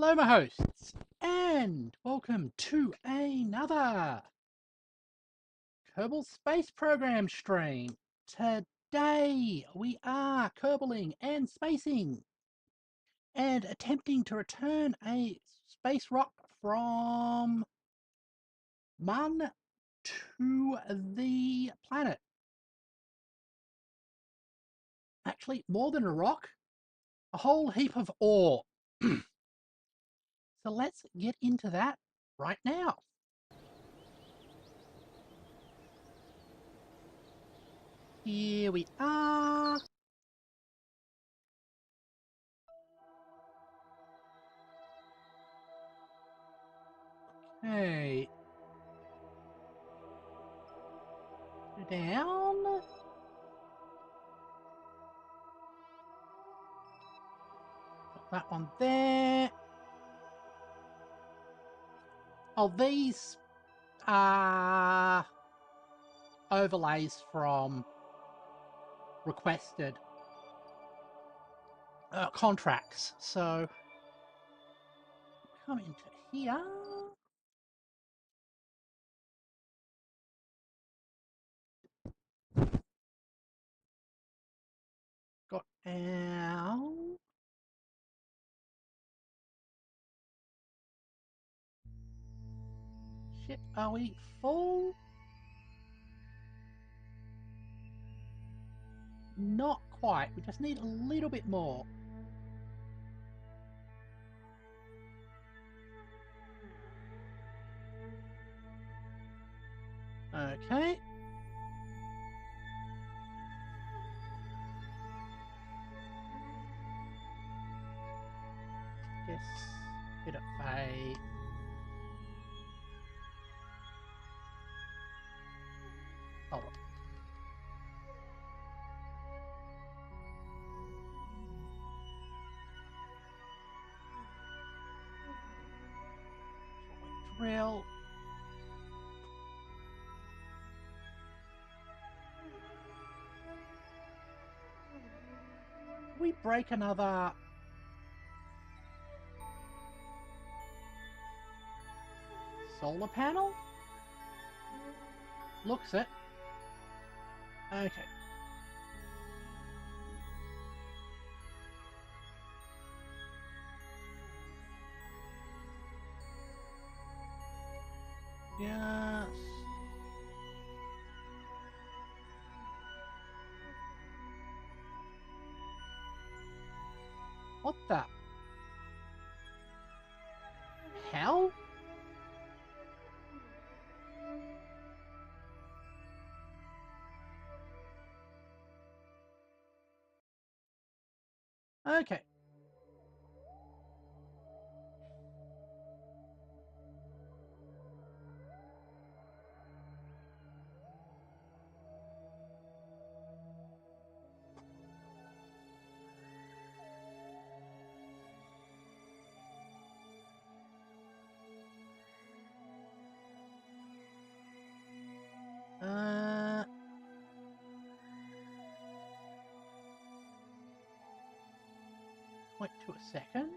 Hello, my hosts, and welcome to another Kerbal Space Program stream. Today we are Kerbaling and spacing and attempting to return a space rock from Mun to the planet. Actually, more than a rock, a whole heap of ore. So let's get into that right now. Here we are. Okay. Down. Put that one there. Oh, these are overlays from requested contracts. So come into here. Got our shit. Are we full? Not quite. We just need a little bit more. Okay. Just bit of a oh. Drill. We break another solar panel? Looks it. Okay. Yes. What the hell? Okay. Wait to a second.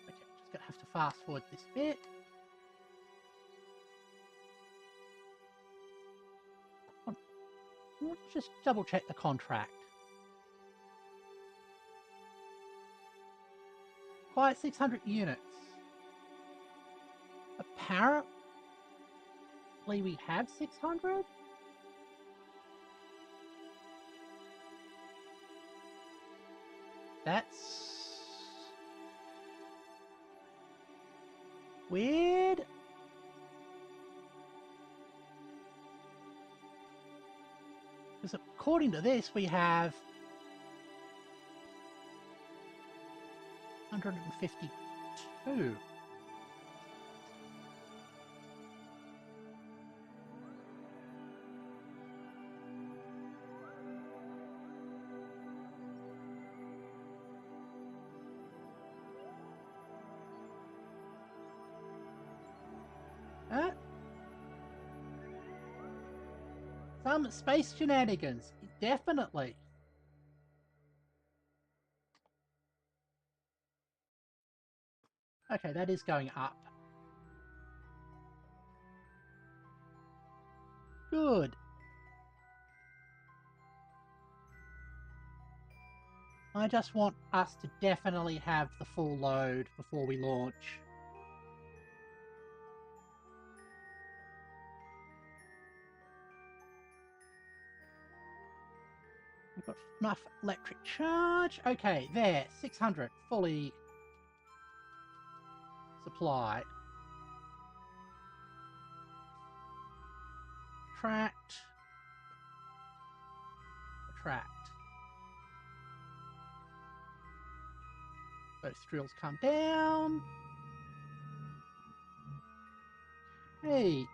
Okay, just gonna have to fast forward this bit. Let's just double check the contract. Quite 600 units. Apparently we have 600? That's weird. Because according to this, we have 152. Some space shenanigans, definitely. Okay, that is going up. Good. I just want us to definitely have the full load before we launch. We've got enough electric charge. Okay, there. 600. Fully supplied. Attract. Attract. Both drills come down. Hey.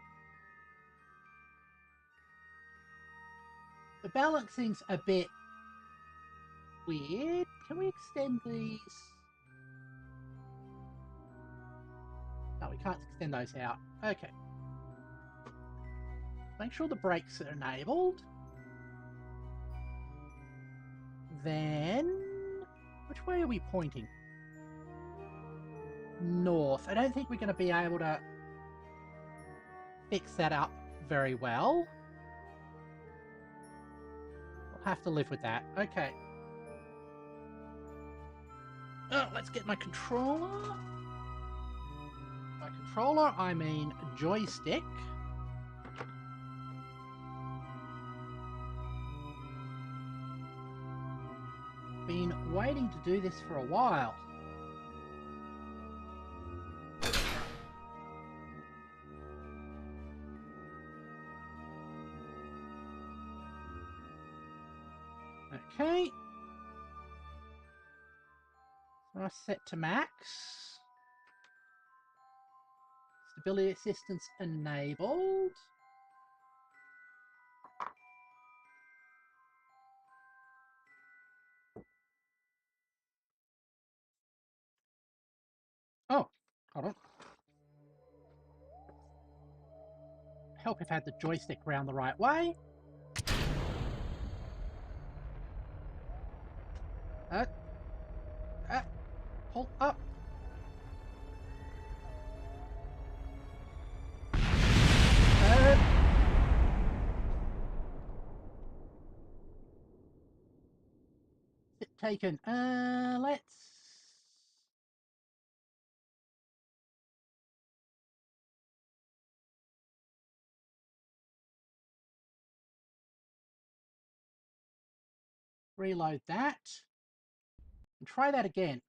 The balancing's a bit weird. Can we extend these? No, we can't extend those out. Okay. Make sure the brakes are enabled. Then... which way are we pointing? North. I don't think we're going to be able to fix that up very well. We'll have to live with that. Okay. Oh, let's get my controller. By controller, I mean joystick. Been waiting to do this for a while. Okay. So I set to max. Stability assistance enabled. Oh, hold on. Help if I had the joystick round the right way. Pull up. Taken. Let's... reload that. And try that again.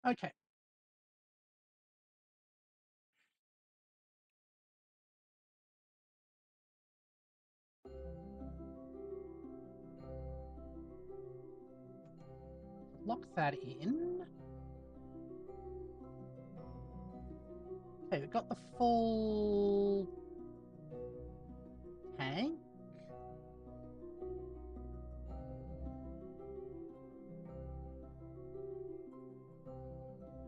Okay. Lock that in. Okay, we've got the full tank.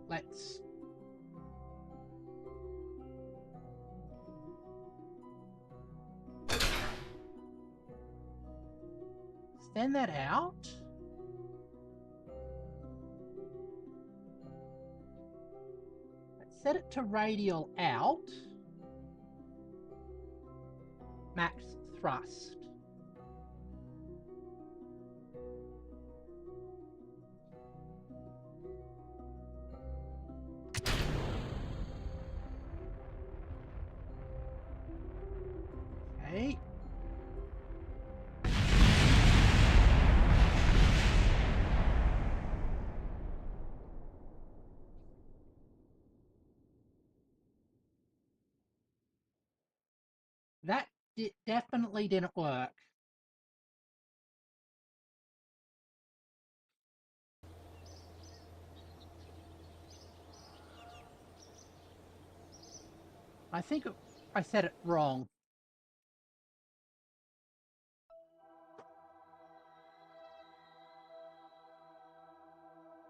Let's... extend that out. Let's set it to radial out. Max thrust. Okay. That definitely didn't work. I think I said it wrong.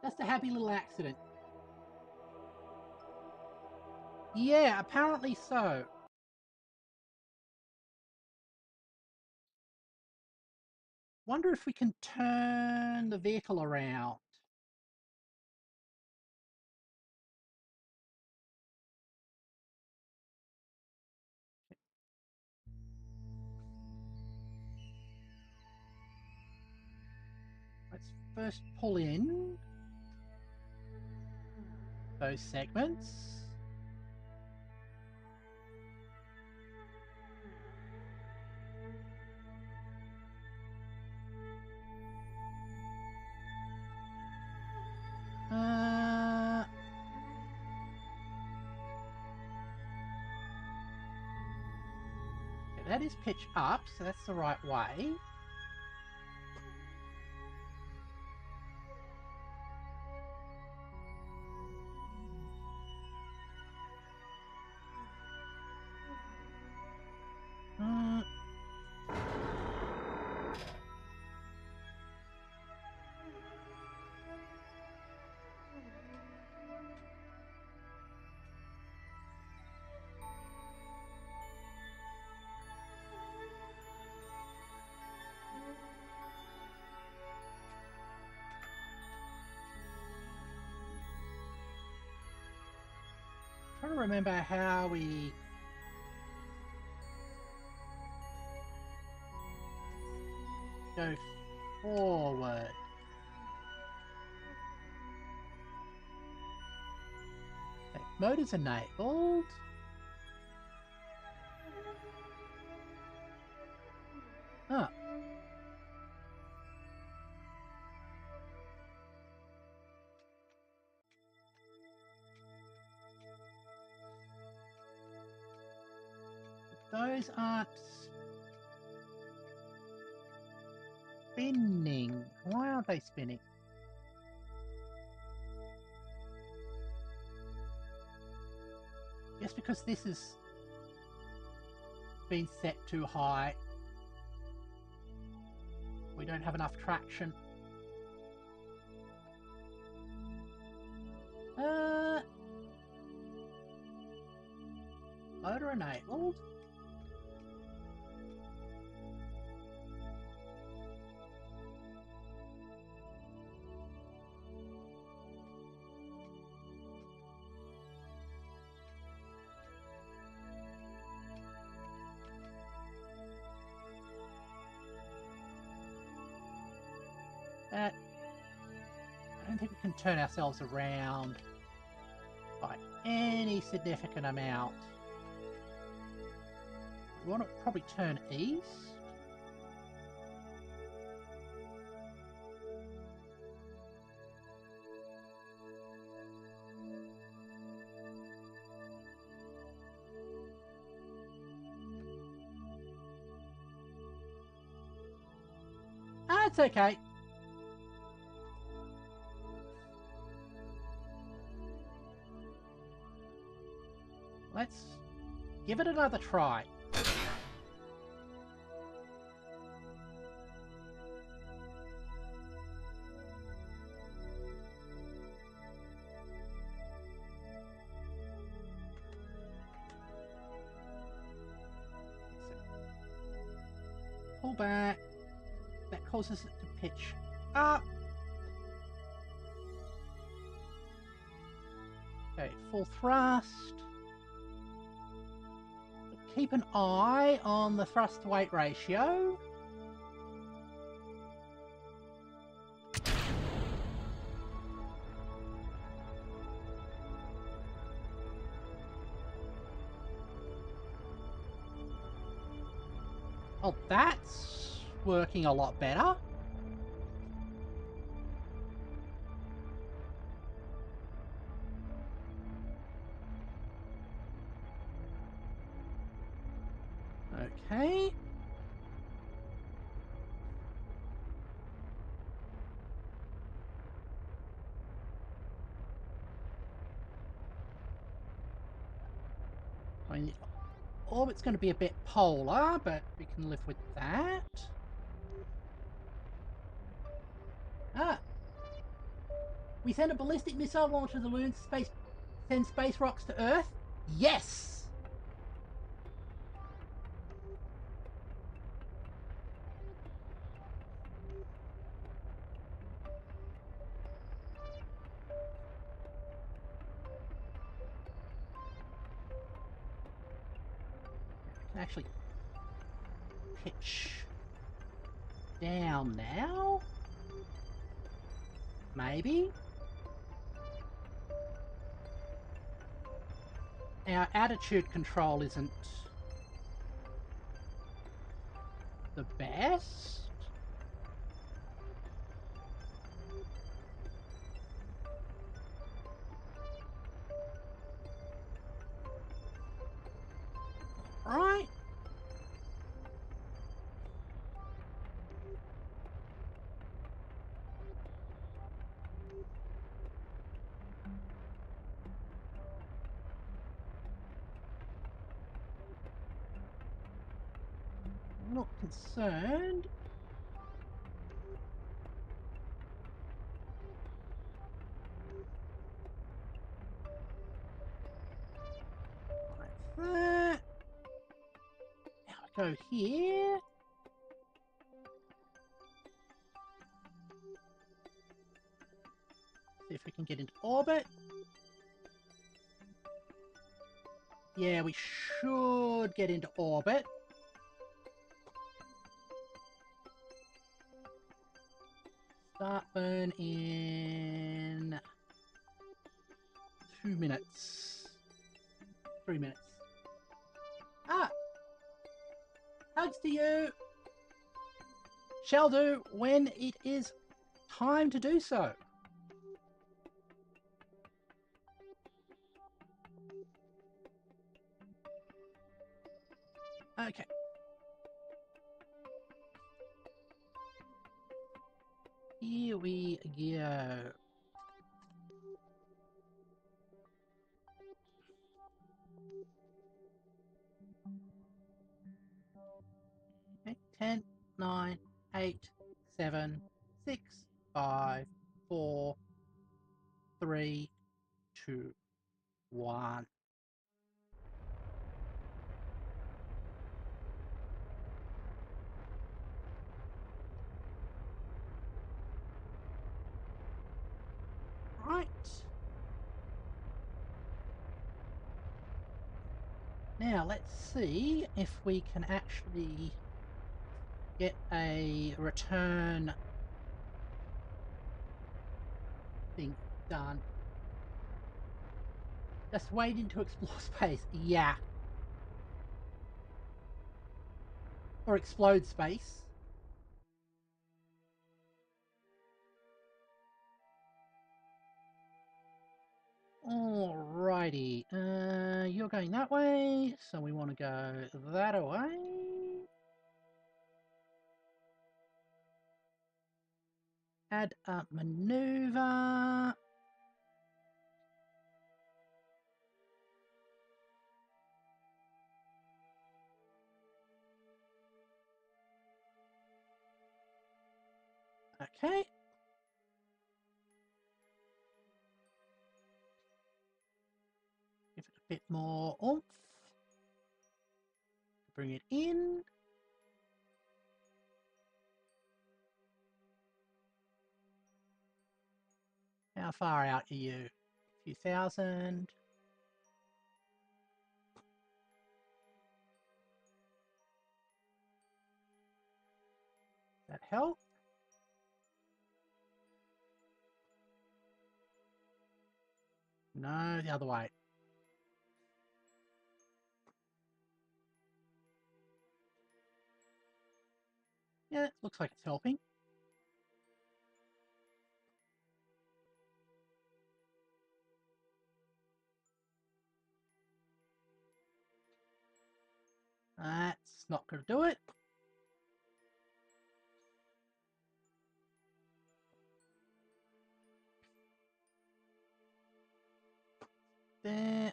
Just a happy little accident. Yeah, apparently so. Wonder if we can turn the vehicle around. Let's first pull in those segments. That is pitch up, so that's the right way. Trying to remember how we go forward. Okay, motor's enabled. Huh. Those aren't spinning. Why aren't they spinning? Just because this has been set too high. We don't have enough traction. Motor enabled. I don't think we can turn ourselves around by any significant amount. We want to probably turn east. That's okay. Let's give it another try. Pull back. That causes it to pitch up. Okay, full thrust. Keep an eye on the thrust-to-weight ratio. Oh, that's working a lot better. Okay. I mean, orbit's going to be a bit polar, but we can live with that. Ah. We send a ballistic missile launcher to the moon to send space rocks to Earth? Yes! I can actually pitch down now? Maybe? Our attitude control isn't the best. Right. I'm not concerned. Like that. Now I go here. See if we can get into orbit. Yeah, we should get into orbit. Start burn in 2 minutes. 3 minutes. Ah! Hugs to you! Shall do when it is time to do so. Okay. Here we go. Okay, 10, 9, 8, 7, 6, 5, 4, 3, 2, 1. Right. Now let's see if we can actually get a return thing done. Just waiting to explore space. Yeah. Or explode space. Alrighty. You're going that way, so we want to go that way. Add a maneuver. Okay. Give it a bit more oomph. Bring it in. How far out are you? A few thousand. That help? No, the other way. Yeah, it looks like it's helping. That's not going to do it. There.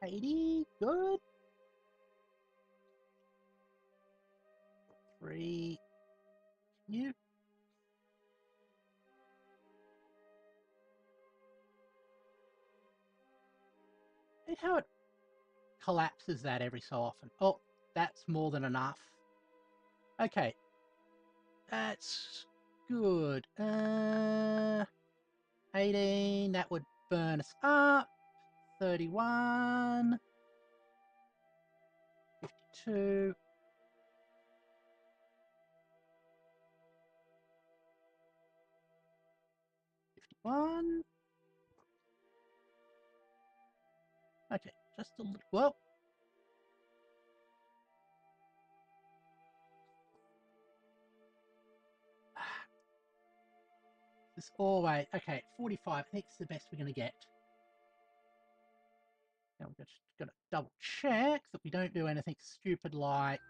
80, good. 3, you. And how it collapses that every so often. Oh, that's more than enough. Okay. That's good. 18, that would burn us up. 31. 52. 51. Okay, just a little. Well. This always. Okay, 45. I think it's the best we're going to get. Now we're just going to double check that we don't do anything stupid like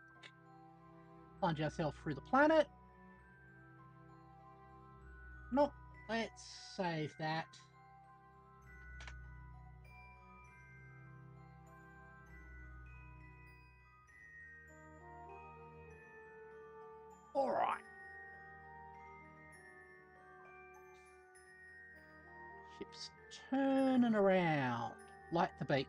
plunge ourselves through the planet. Nope. Let's save that. All right. Ship's turning around. Like the beat.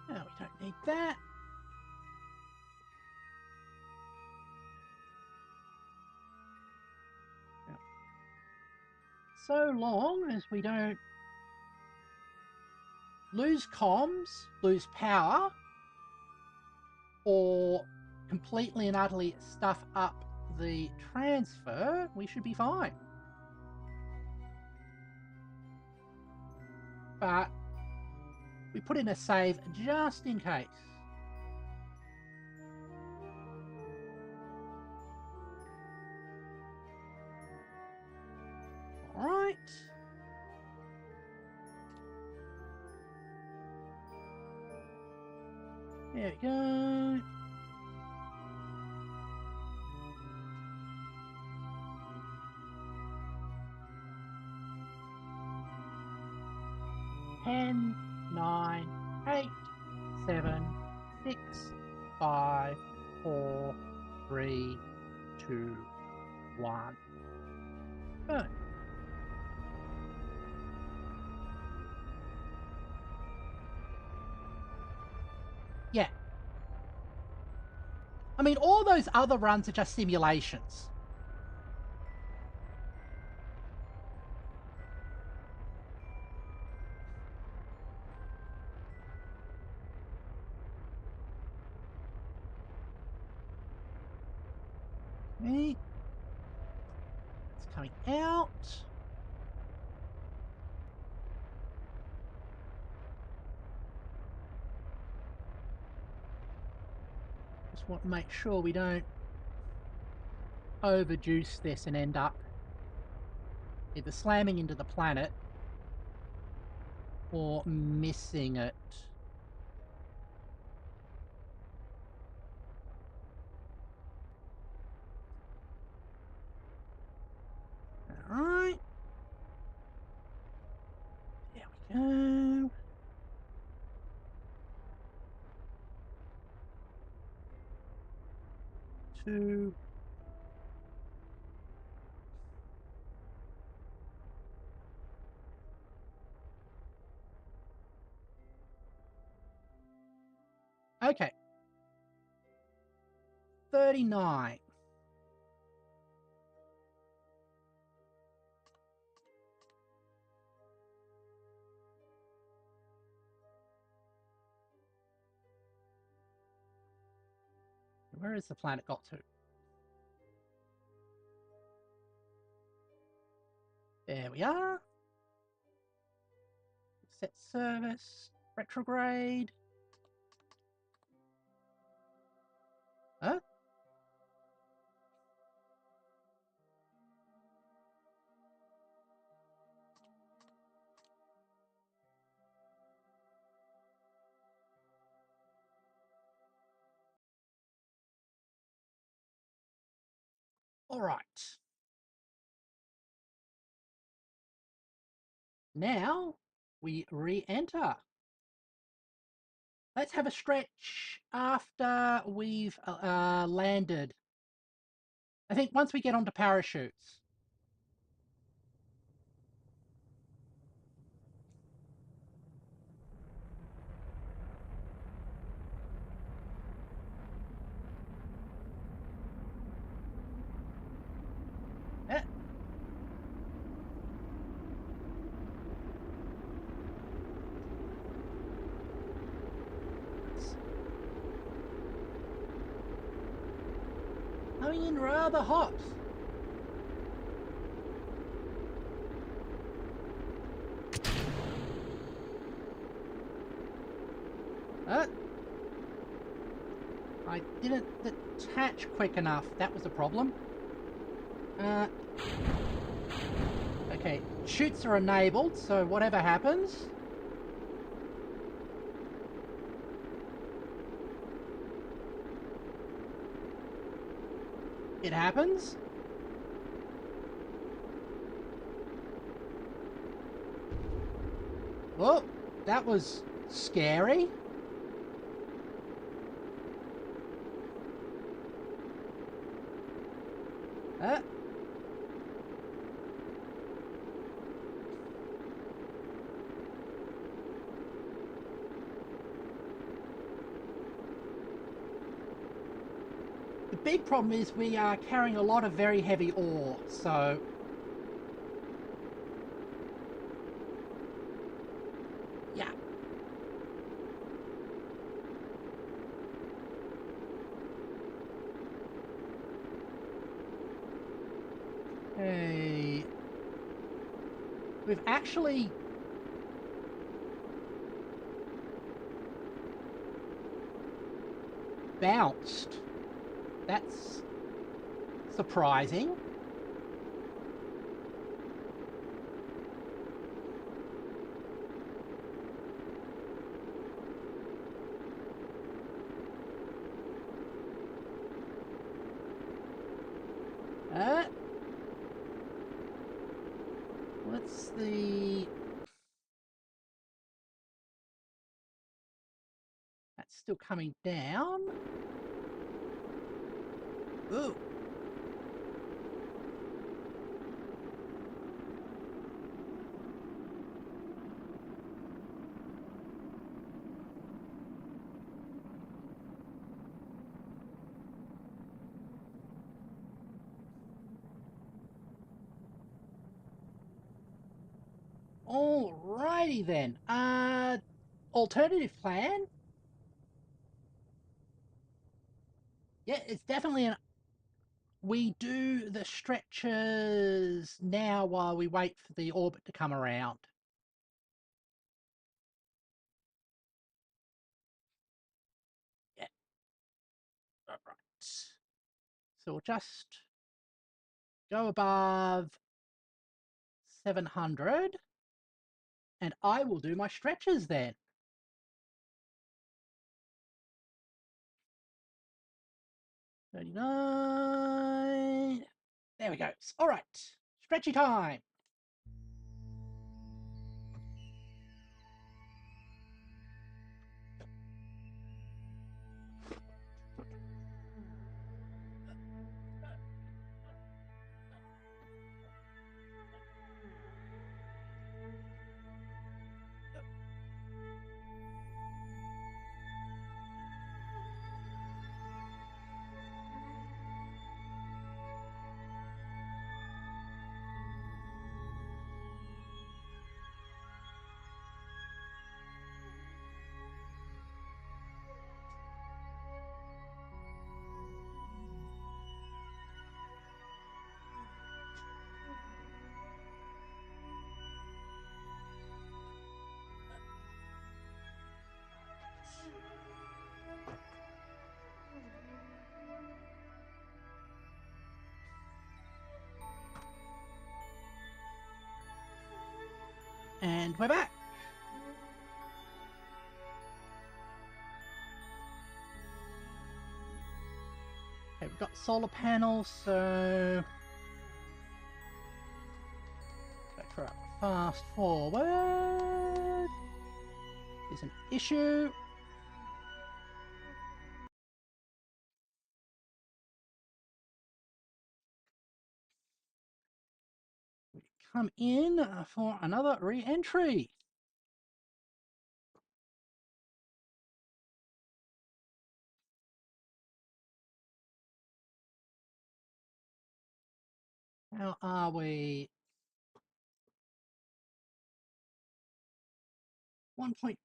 No, we don't need that. No. So long as we don't lose comms, lose power, or completely and utterly stuff up the transfer, we should be fine. But we put in a save just in case. All right. There we go. Ten, 9, 8, 7, 6, 5, 4, 3, 2, 1. Good. Yeah. I mean, all those other runs are just simulations. Okay. It's coming out. Just want to make sure we don't overjuice this and end up either slamming into the planet or missing it. All right. There we go. Two. Okay. 39. Where has the planet got to? There we are. Set service. Retrograde. Huh? All right. Now we re-enter. Let's have a stretch after we've landed. I think once we get onto parachutes. Eh. Coming in rather hot. I didn't detach quick enough. That was a problem. Okay, chutes are enabled, so whatever happens. It happens. Oh, that was scary. The big problem is we are carrying a lot of very heavy ore, so... yeah. Hey... we've actually... bounced. That's surprising. What's the... that's still coming down. Ooh. Alrighty then. Alternative plan? Yeah, it's definitely an... we do the stretches now while we wait for the orbit to come around. Yeah. All right. So we'll just go above 700 and I will do my stretches then. 39. There we go. All right. Stretchy time. And we're back. Okay, we've got solar panels, so go for a fast forward is an issue. We come in for another re-entry. How are we? 1.2.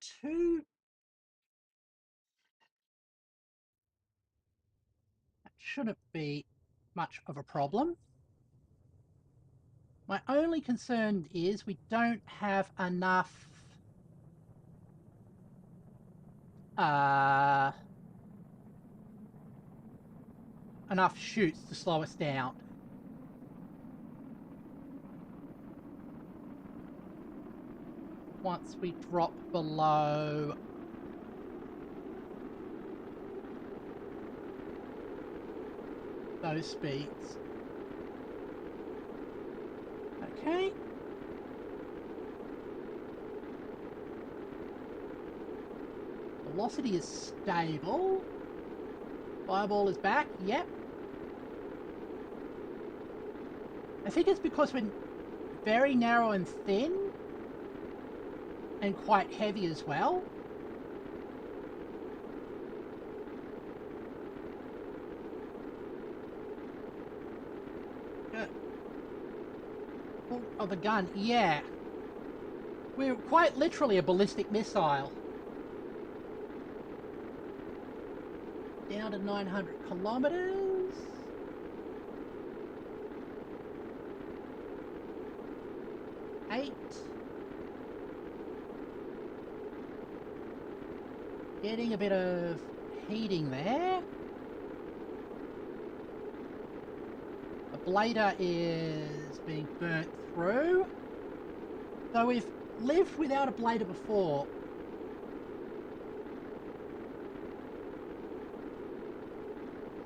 That shouldn't be much of a problem. My only concern is we don't have enough enough chutes to slow us down. Once we drop below those speeds. Okay. Velocity is stable. Fireball is back. Yep. I think it's because we're very narrow and thin and quite heavy as well. Of the gun, yeah. We're quite literally a ballistic missile. Down to 900 kilometers. Eight. Getting a bit of heating there. The blader is being burnt through. Though we've lived without a blader before.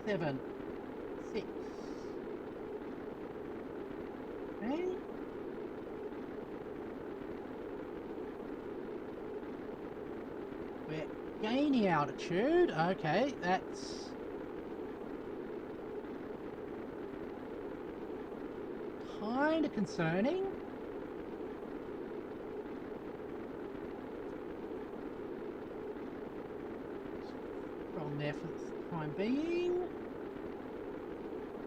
Seven. 6. Okay. We're gaining altitude. Okay, that's kind of concerning. From there for the time being.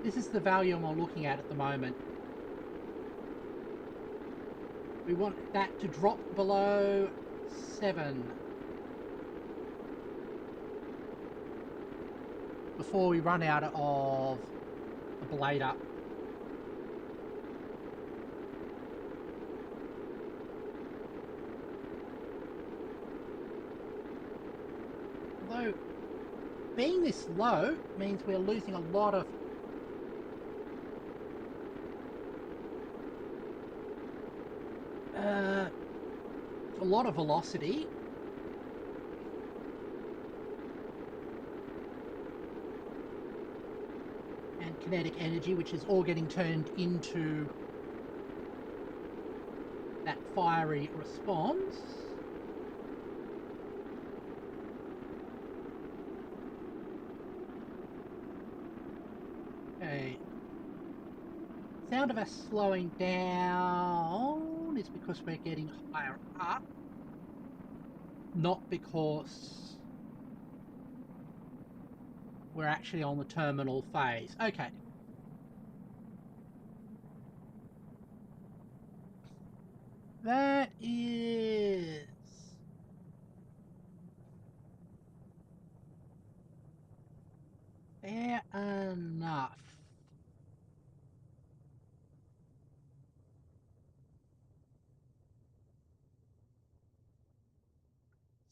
This is the value I'm looking at the moment. We want that to drop below 7 before we run out of the blader. Although being this low means we're losing a lot of velocity. And kinetic energy, which is all getting turned into that fiery response. Okay. Sound of us slowing down is because we're getting higher up, not because we're actually on the terminal phase. Okay. That is fair enough.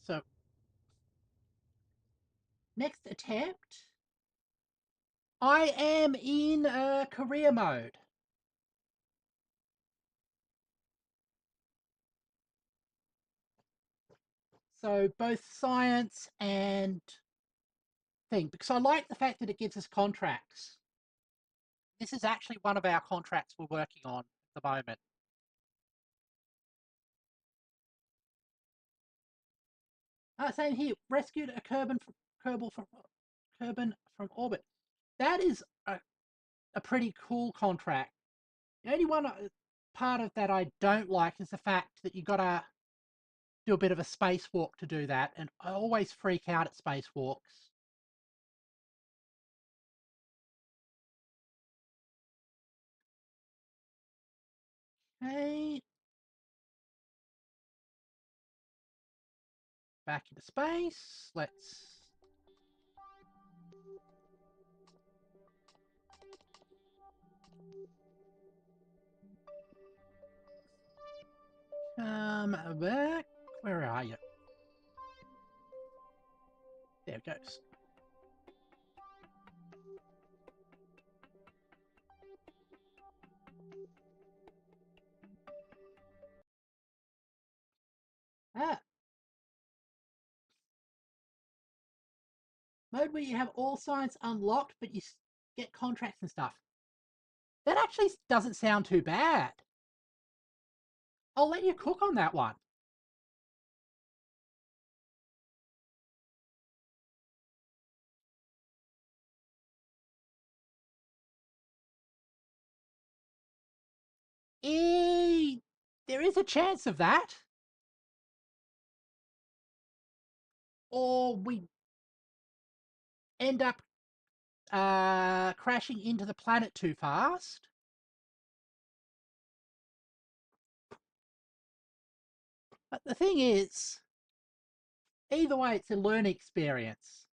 So, next attempt, I am in career mode. So both science and thing, because I like the fact that it gives us contracts. This is actually one of our contracts we're working on at the moment. Saying here, rescued a Kerbal from orbit. That is a pretty cool contract. The only one part of that I don't like is the fact that you gotta do a bit of a spacewalk to do that, and I always freak out at spacewalks. Okay. Back into space. Let's... back. Where are you? There it goes. Ah. Mode where you have all signs unlocked, but you get contracts and stuff. That actually doesn't sound too bad. I'll let you cook on that one. There is a chance of that. Or we end up crashing into the planet too fast. But the thing is, either way, it's a learning experience.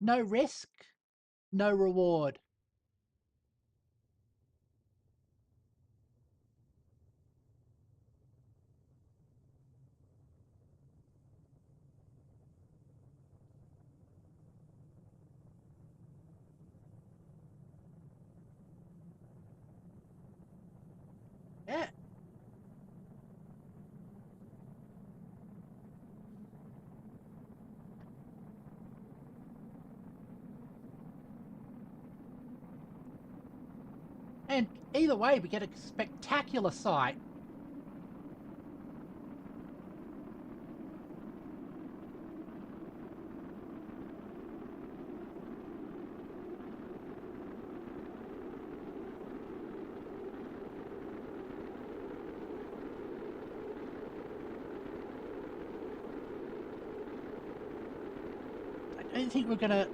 No risk, no reward. Yeah. And either way, we get a spectacular sight. I don't think we're gonna...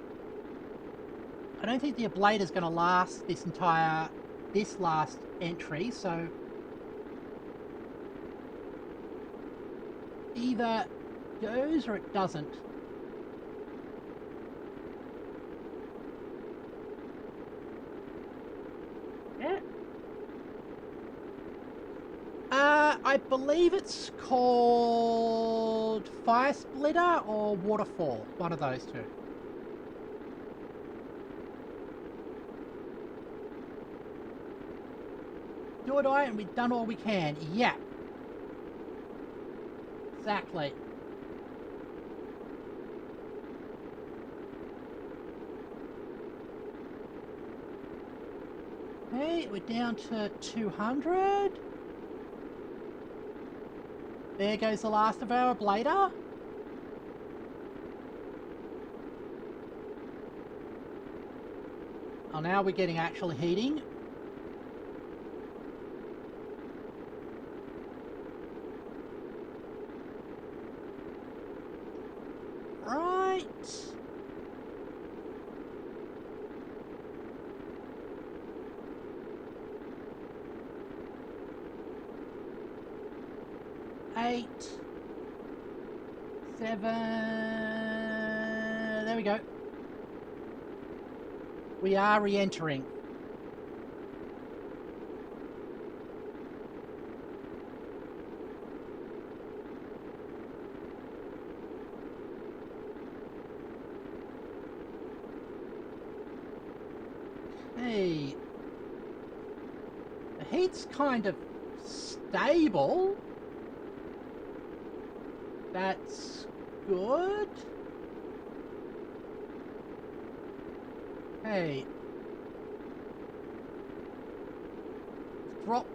I don't think the ablator's gonna last this last entry, so either goes or it doesn't. Yeah. I believe it's called Fire Splitter or Waterfall, one of those two. Do or die, and we've done all we can. Yeah. Exactly. Okay, we're down to 200. There goes the last of our ablator. Oh, now we're getting actual heating. Right. Eight. 7. There we go. We are re-entering. Hey. The heat's kind of stable. That's good. Okay. Drop.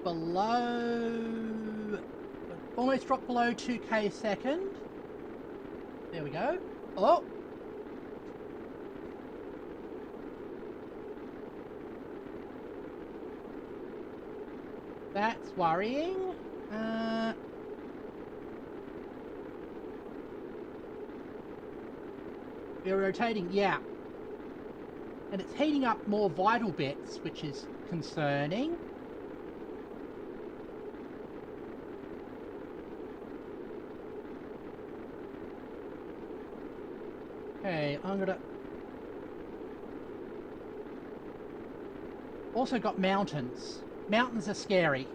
Below. Almost dropped below 2K a second. There we go. Oh! That's worrying. We're rotating, yeah. And it's heating up more vital bits, which is concerning. Okay, I'm gonna... Also got mountains. Mountains are scary.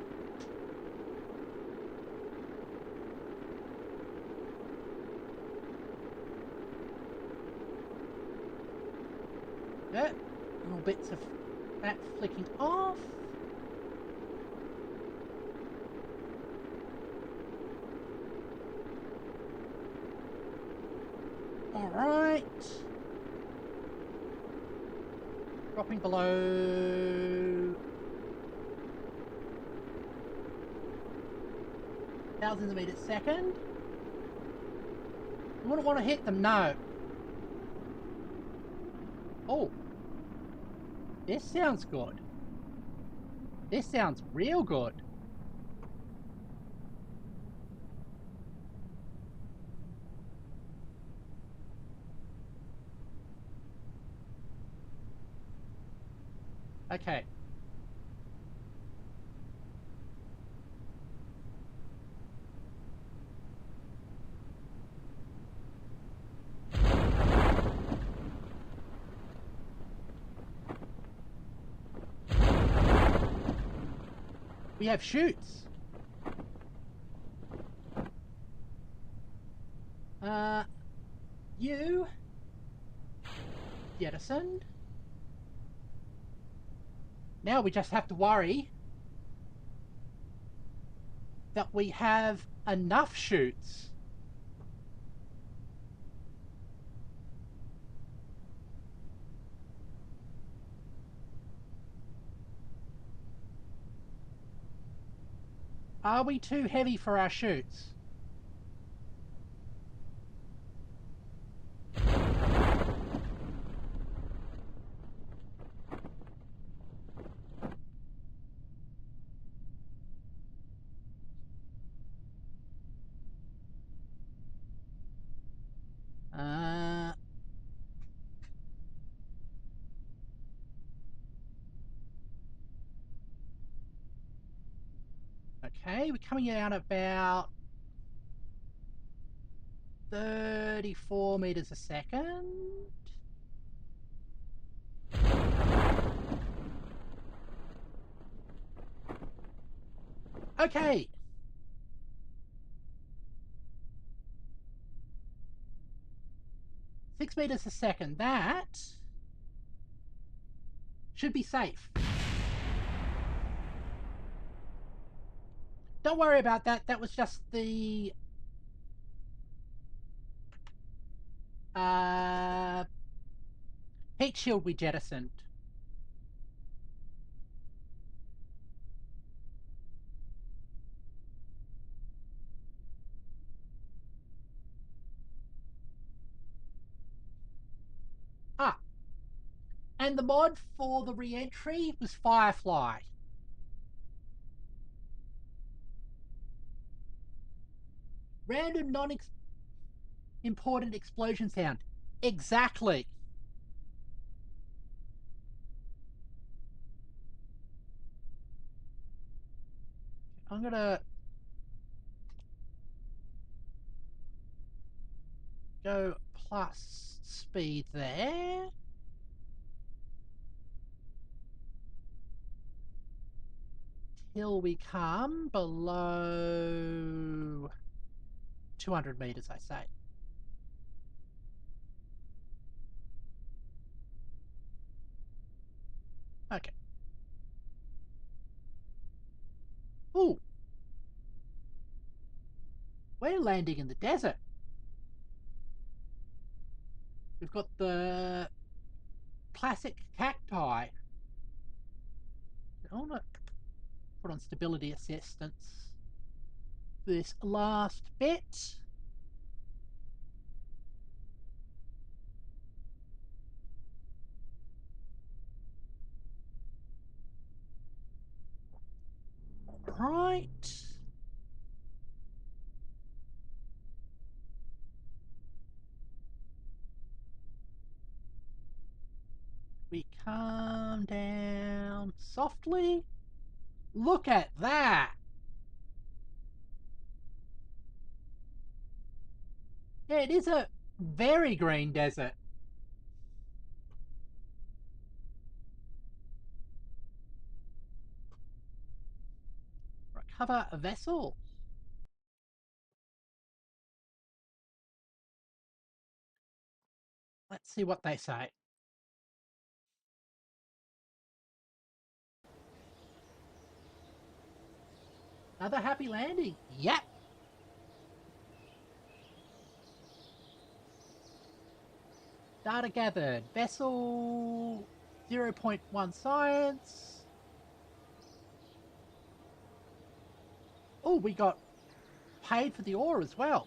Yeah, little bits of that flicking off. Alright. Dropping below... thousands of meters a second. You wouldn't want to hit them, no. Oh. This sounds good. This sounds real good. Okay. We have chutes. You jettisoned. Now we just have to worry that we have enough chutes. Are we too heavy for our chutes? Okay, we're coming out about 34 meters a second. Okay. Six meters a second. That should be safe. Don't worry about that. That was just the heat shield we jettisoned. Ah, and the mod for the re-entry was Firefly. Random non-important explosion sound. Exactly. I'm gonna go plus speed there. Till we come below 200 meters, I say. Okay. Ooh. We're landing in the desert. We've got the classic cacti. I want to put on stability assistance this last bit. Right. We come down softly. Look at that. Yeah, it is a very green desert. Recover a vessel. Let's see what they say. Another happy landing. Yep. Data gathered. Vessel 0.1 science. Oh, we got paid for the ore as well.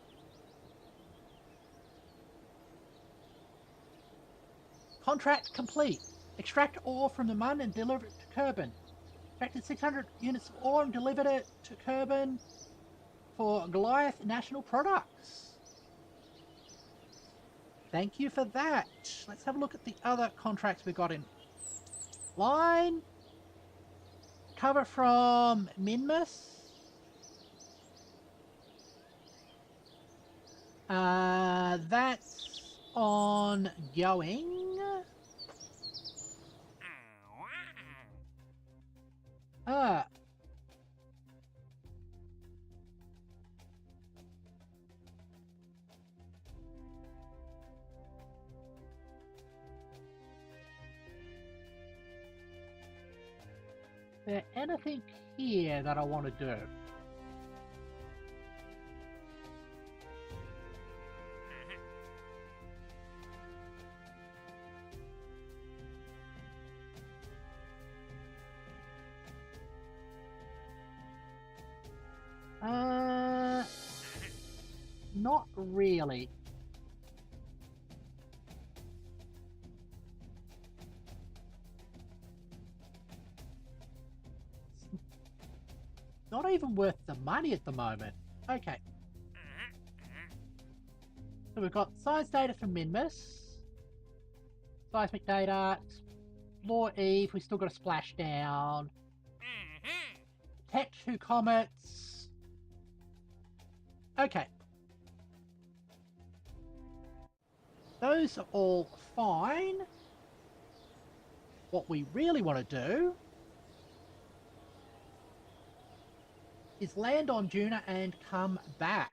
Contract complete. Extract ore from the Mun and deliver it to Kerbin. Extracted 600 units of ore and delivered it to Kerbin for Goliath National Products. Thank you for that. Let's have a look at the other contracts we got in line. Cover from Minmus. That's ongoing. Is there anything here that I want to do? Not really. Not even worth the money at the moment. Okay. So we've got science data from Minmus. Seismic data. Explore Eve. We still got a splashdown. Detect 2 comets. Okay. Those are all fine. What we really want to do is land on Juna and come back.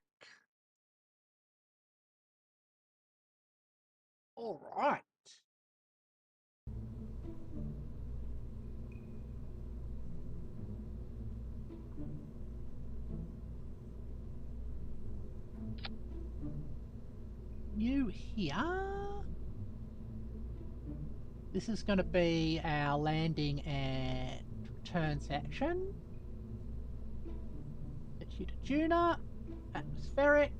All right. You here? This is going to be our landing and return section. Get you to Juna. Atmospheric.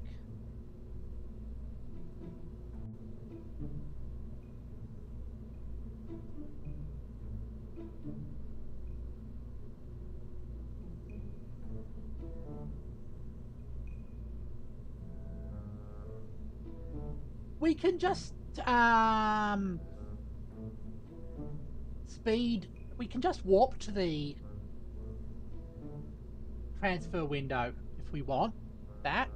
We can just we can just warp to the transfer window if we want that.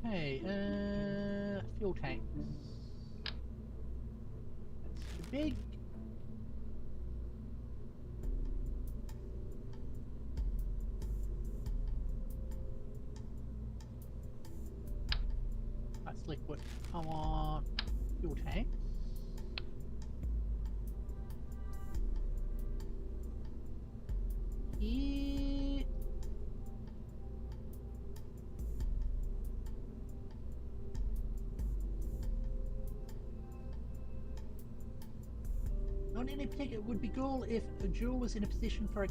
Okay, fuel tanks. That's too big. That's liquid. I want fuel tanks. Here. Not in any particular. It would be cool if a Jewel was in a position for a...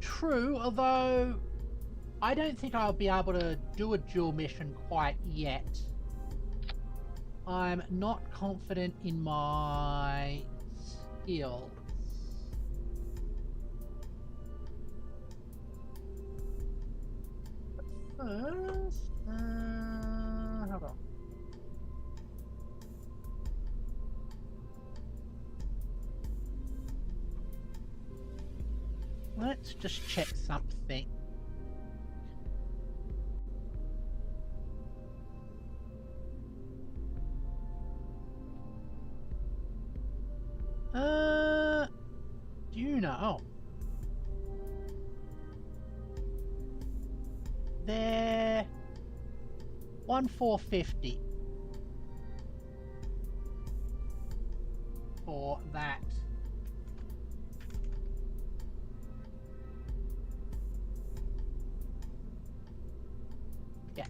True, although I don't think I'll be able to do a Jewel mission quite yet. I'm not confident in my skills. But first, hold on. Let's just check something. Do you know? They're 1,450 for that. Yeah.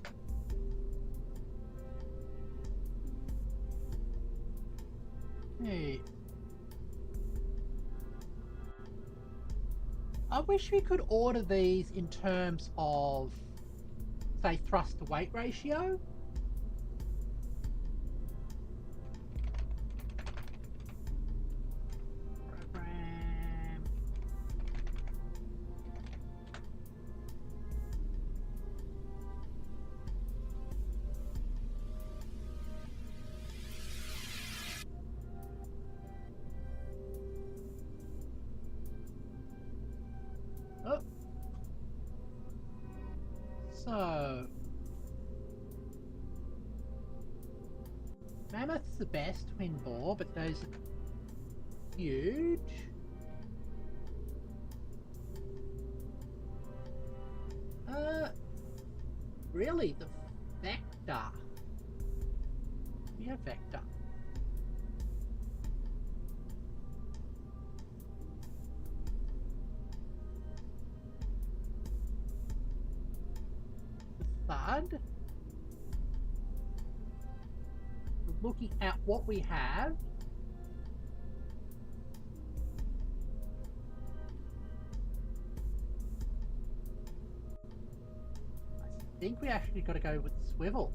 Hey. I wish we could order these in terms of, say, thrust to weight ratio. Program. Oh. So, Mammoth's the best twin bore, but those are huge. Really, the Vector. Yeah, Vector. Thud. Looking at what we have, I think we actually got to go with swivels.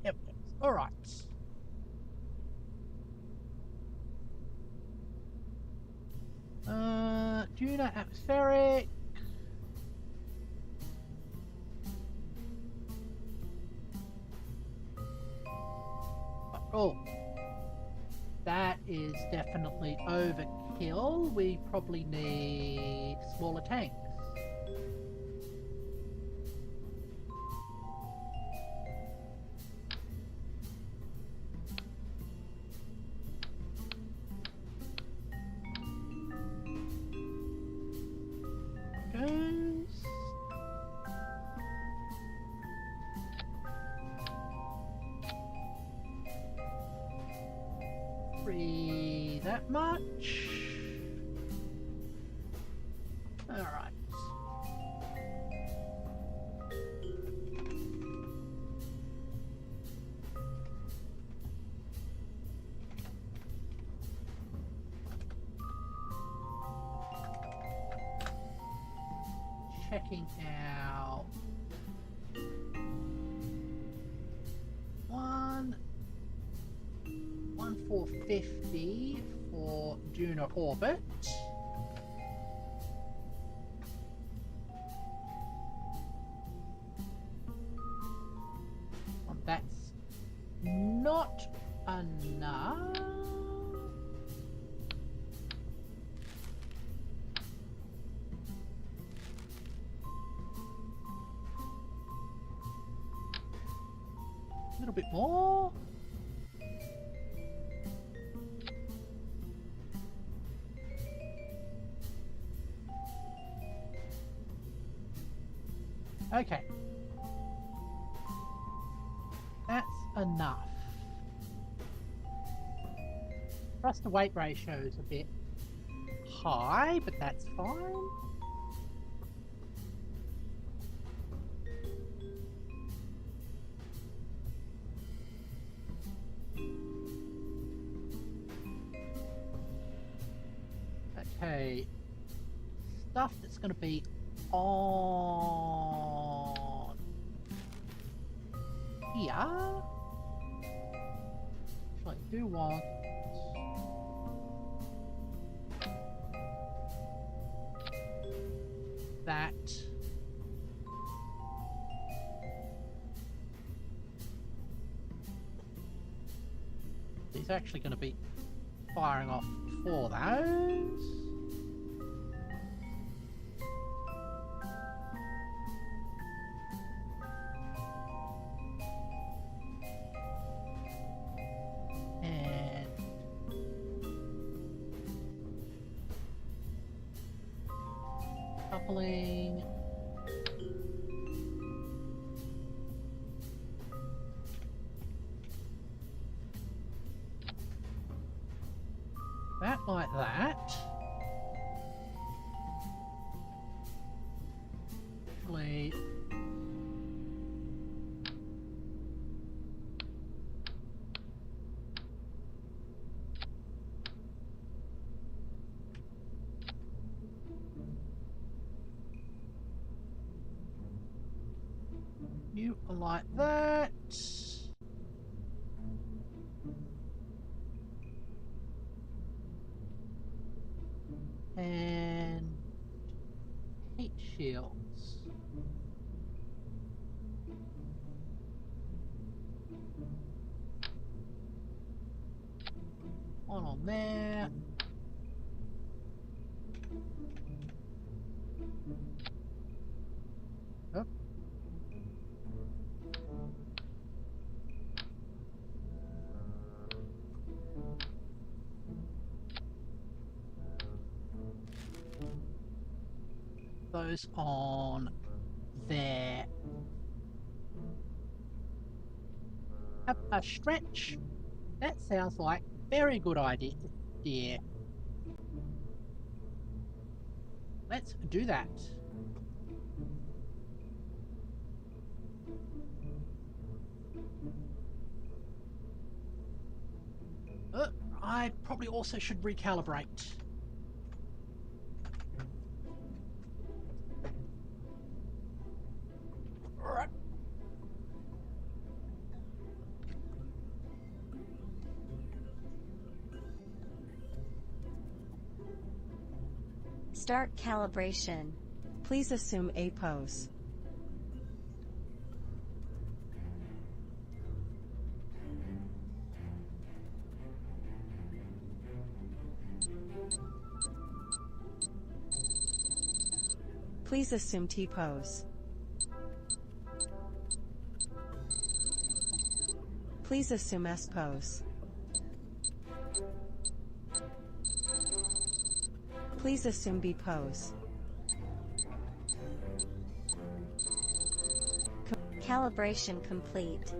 Yep. All right. Juno atmospheric. Oh, that is definitely overkill. We probably need smaller tanks. That much. All right. Checking out 1,450 for Juno orbit. That's not enough. A little bit more. Okay. That's enough. Thrust to weight ratio is a bit high, but that's fine. Okay. Stuff that's going to be on here. I do want that. He's actually going to be firing off before those. And coupling. That like that. Actually, you are like that. And heat shields. One on there. Up. Those on there. A stretch. That sounds like a very good idea. Yeah. Let's do that. I probably also should recalibrate. Alright. Start calibration. Please assume a pose. Please assume T-pose. Please assume S-pose. Please assume B-pose. Calibration complete.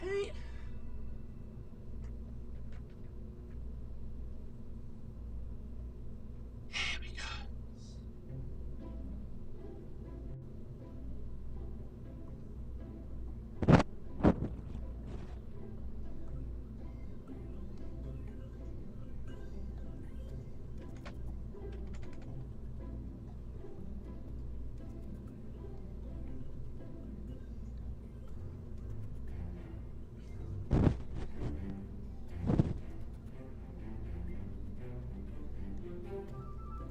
Okay. There we go.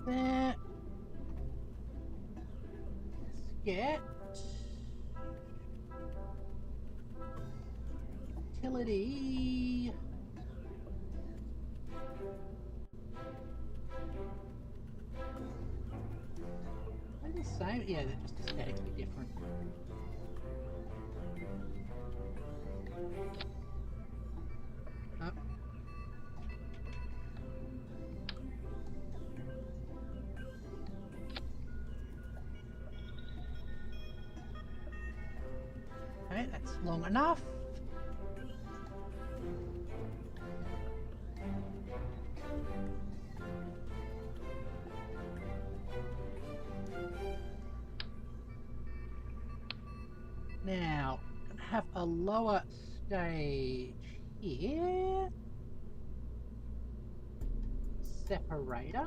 There. Let's get utility. Are they the same? Yeah, they're just aesthetically different. Oh. Okay, that's long enough. Now, I'm gonna have a lower stage here. Separator.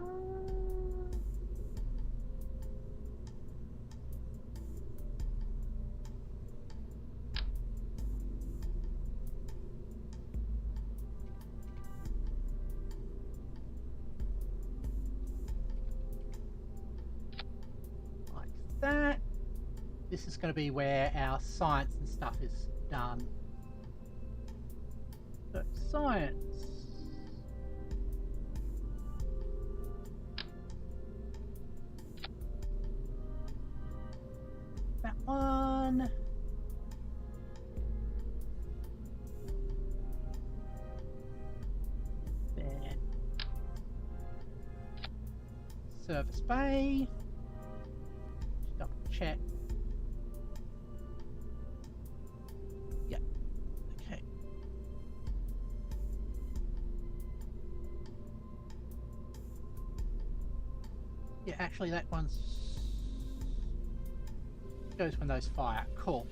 Like that. This is going to be where our science and stuff is done. So, science. That one. There. Service bay. Just double check. Yeah. Okay. Yeah, actually that one's goes when those fire. Cool.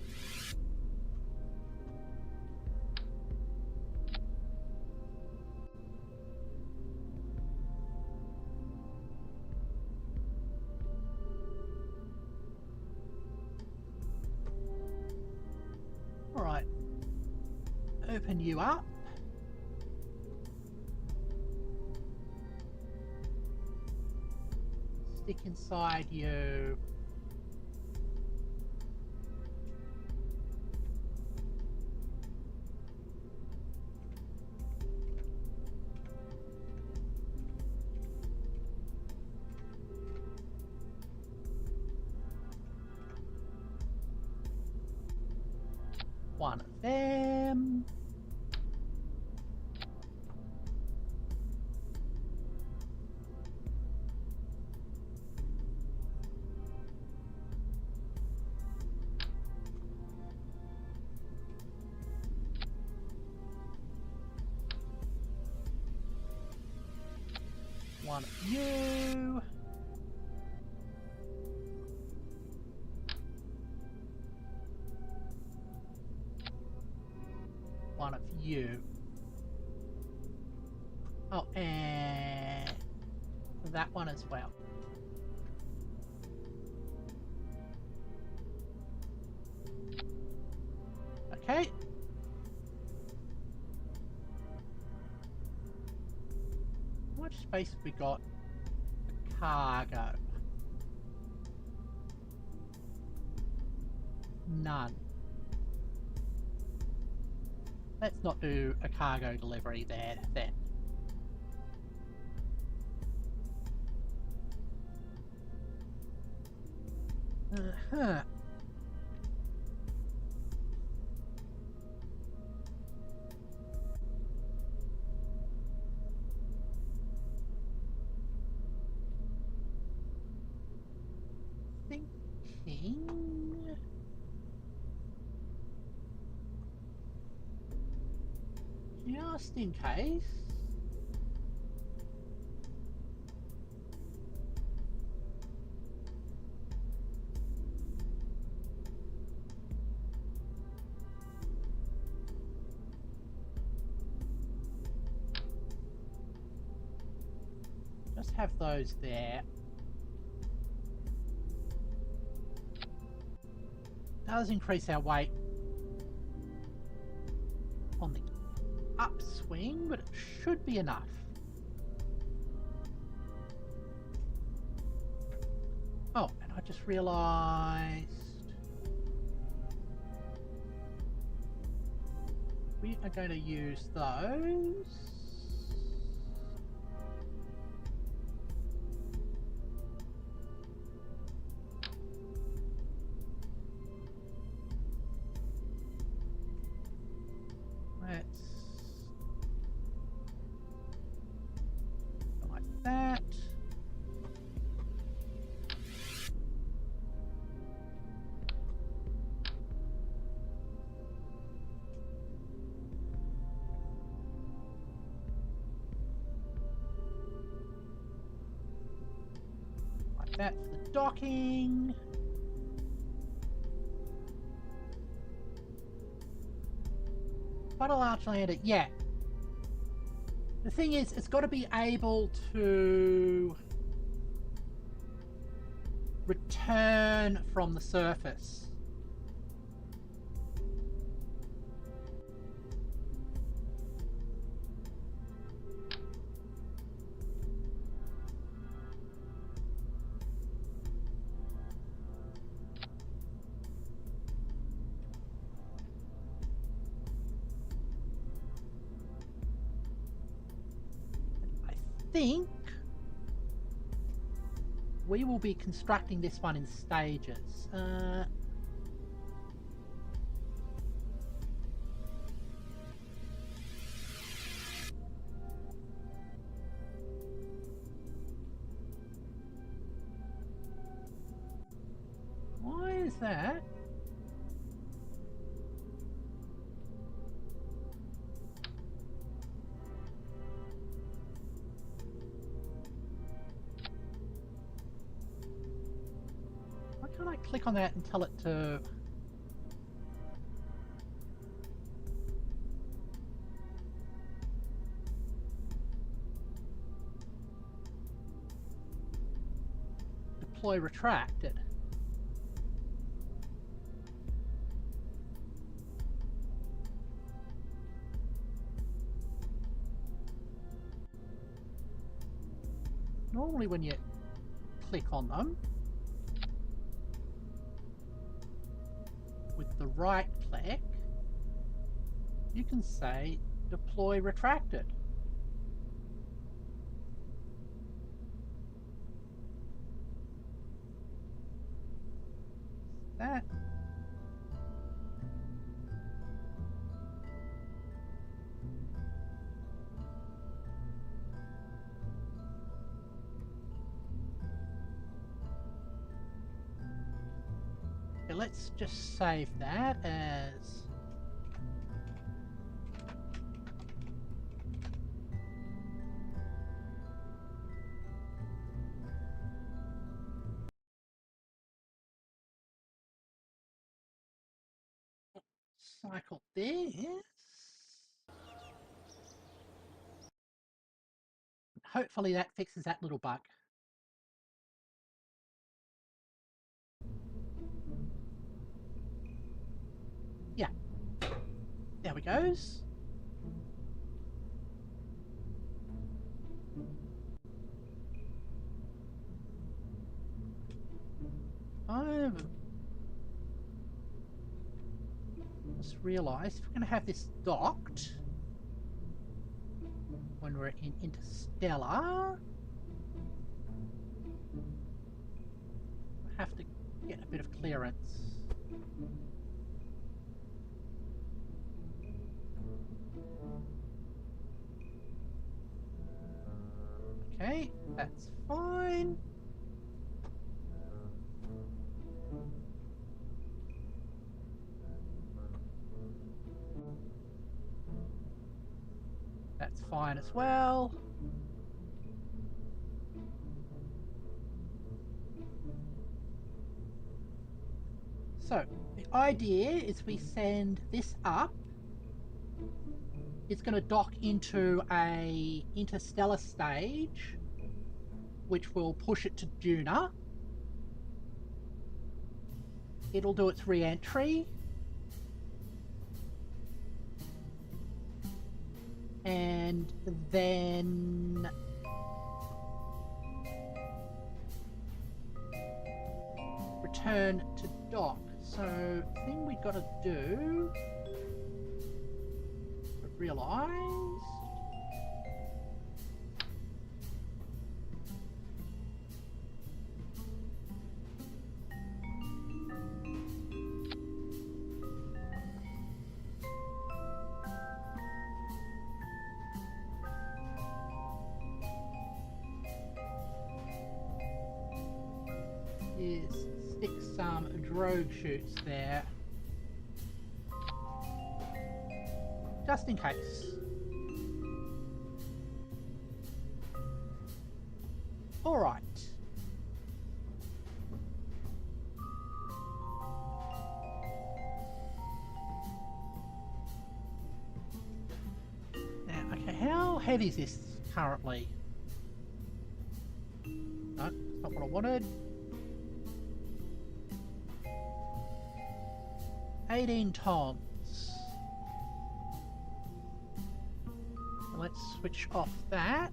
All right. Open you up. Stick inside you. One of them. One of you. One of you. Oh, and that one as well. Okay. How much space have we got for cargo? None. Let's not do a cargo delivery there then. Uh-huh. Thinking... just in case. Just have those there. Does increase our weight on the upswing, but it should be enough. Oh, and I just realized we are going to use those. Let's go like that. Like that for the docking. Quite a large lander, yeah. The thing is, it's got to be able to return from the surface. I think we will be constructing this one in stages. Why is that? Why can't I click on that and tell it to... deploy retracted? Normally when you click on them with the right click, you can say deploy retracted. That okay, let's just save that as cycle this. Hopefully that fixes that little bug. Yeah. There we goes. I've just realised if we're going to have this docked when we're in Interstellar, we have to get a bit of clearance. Okay, that's fine. That's fine as well. So, the idea is we send this up. It's going to dock into a interstellar stage, which will push it to Juna. It'll do its re-entry. And then return to dock. So the thing we got to do realized. Is stick some drogue chutes there. Just in case. Alright. Now, okay, how heavy is this currently? No, that's not what I wanted. 18 tons. Let's switch off that.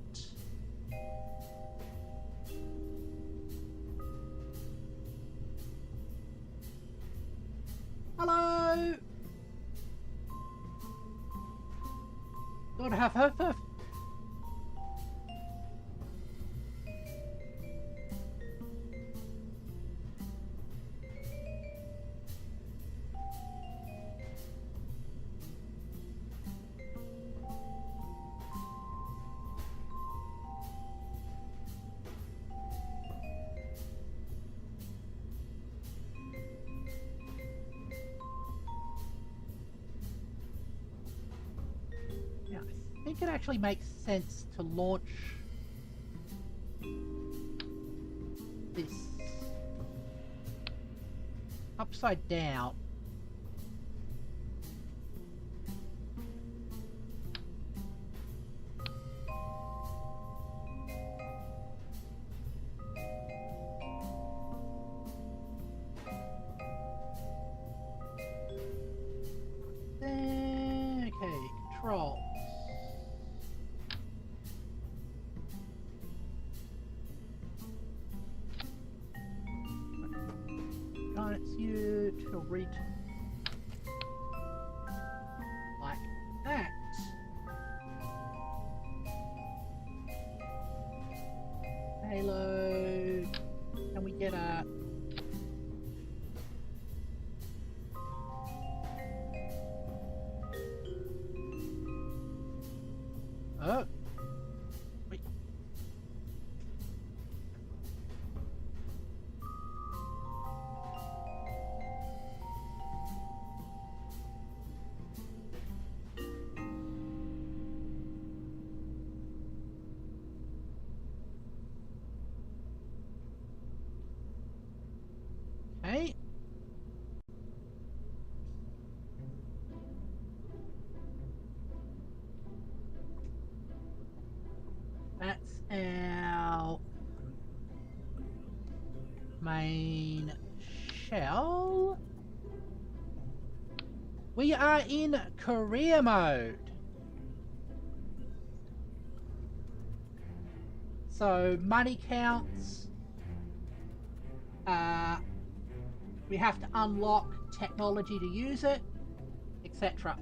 Hello! Don't have her. I think it actually makes sense to launch this upside down. There, okay, control. It's you to read like that. Halo. Can we get a oh wait. Okay. That's our main shell. We are in career mode. So money counts. We have to unlock technology to use it, etc.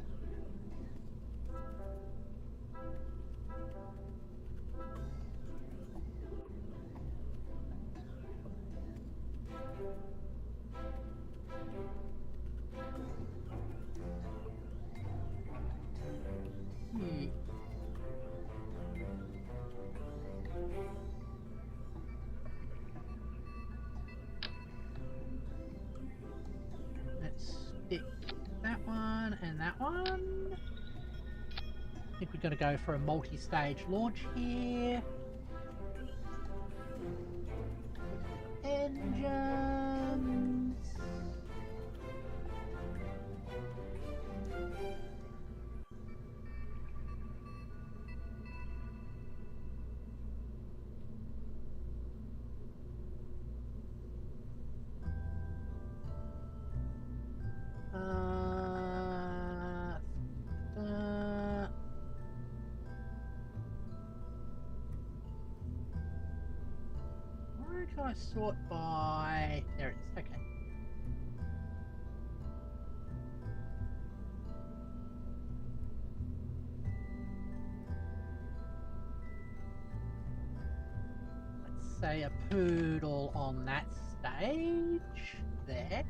Let's stick that one and that one. I think we're going to go for a multi-stage launch here. Engines. Where can I sort by? There it is. Okay. say a poodle on that stage. There.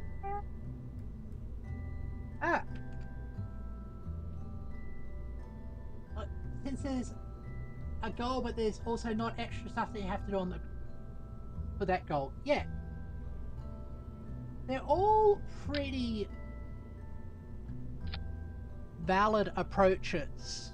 Ah! Since there's a goal, but there's also not extra stuff that you have to do on the for that goal. Yeah. They're all pretty valid approaches.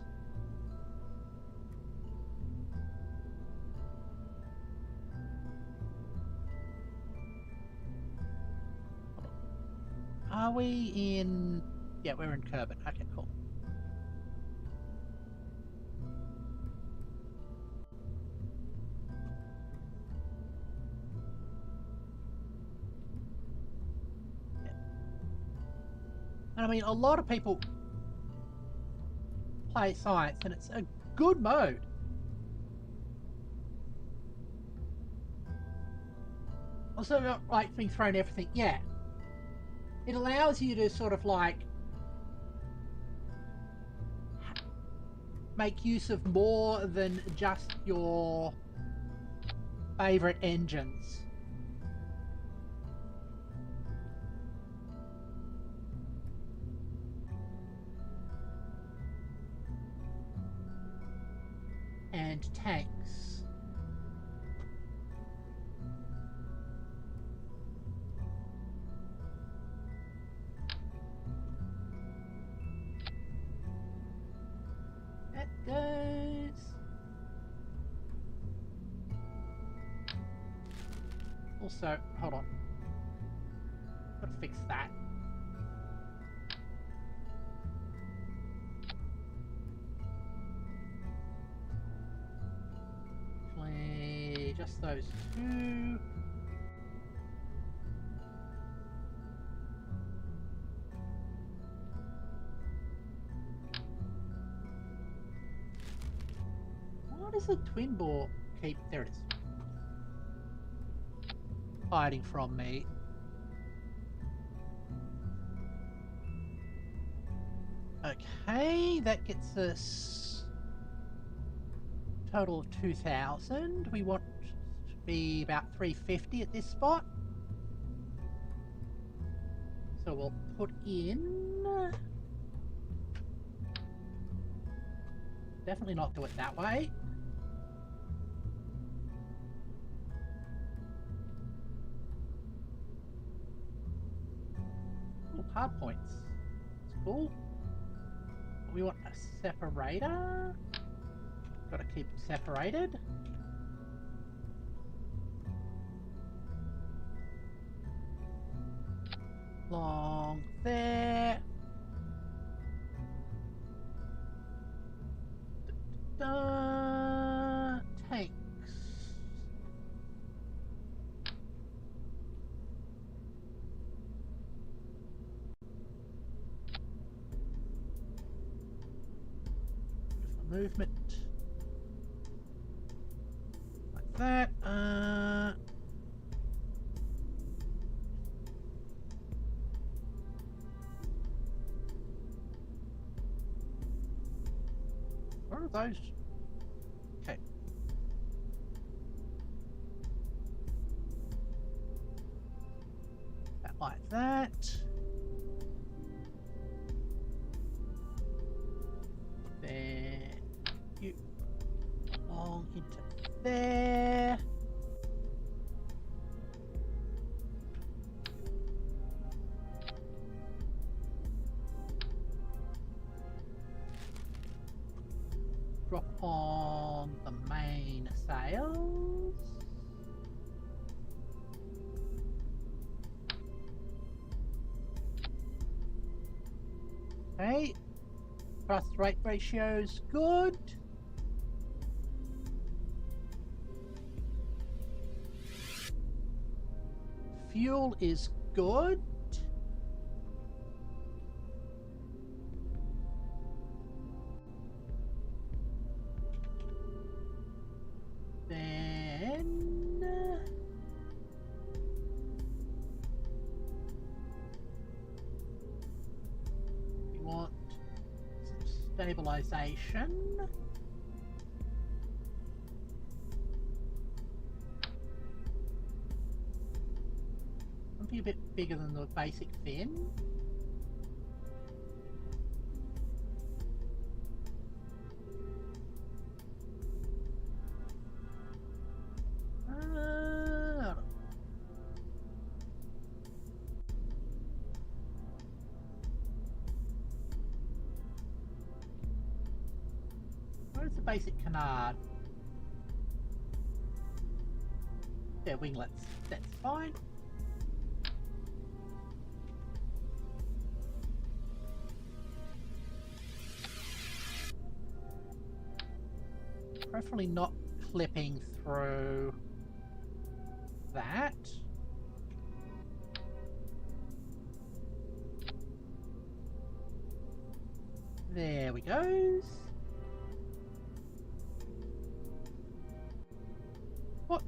Are we in... Yeah, we're in Kerbal. Okay, cool. Yeah. And I mean, a lot of people play science, and it's a good mode. Also, not like being thrown everything. Yeah. It allows you to sort of like make use of more than just your favorite engines. And tanks. That goes. Also, hold on. Gotta fix that. Play just those two. What is the twin bore keep? There it is. Hiding from me. Okay, that gets us total of 2,000. We want to be about 350 at this spot. So we'll put in... Definitely not do it that way. Ooh, hard points. It's cool. We want a separator. Gotta keep it separated. Long there. Tanks. Movement like that. Where are those? Okay. That like that. There. You along into there. Drop on the main sails. Okay. Thrust rate ratio's good. Fuel is good. Then we want some stabilization. be a bit bigger than the basic fin. Where's the basic canard? Their winglets. That's fine. Preferably not clipping through that. There we go. What?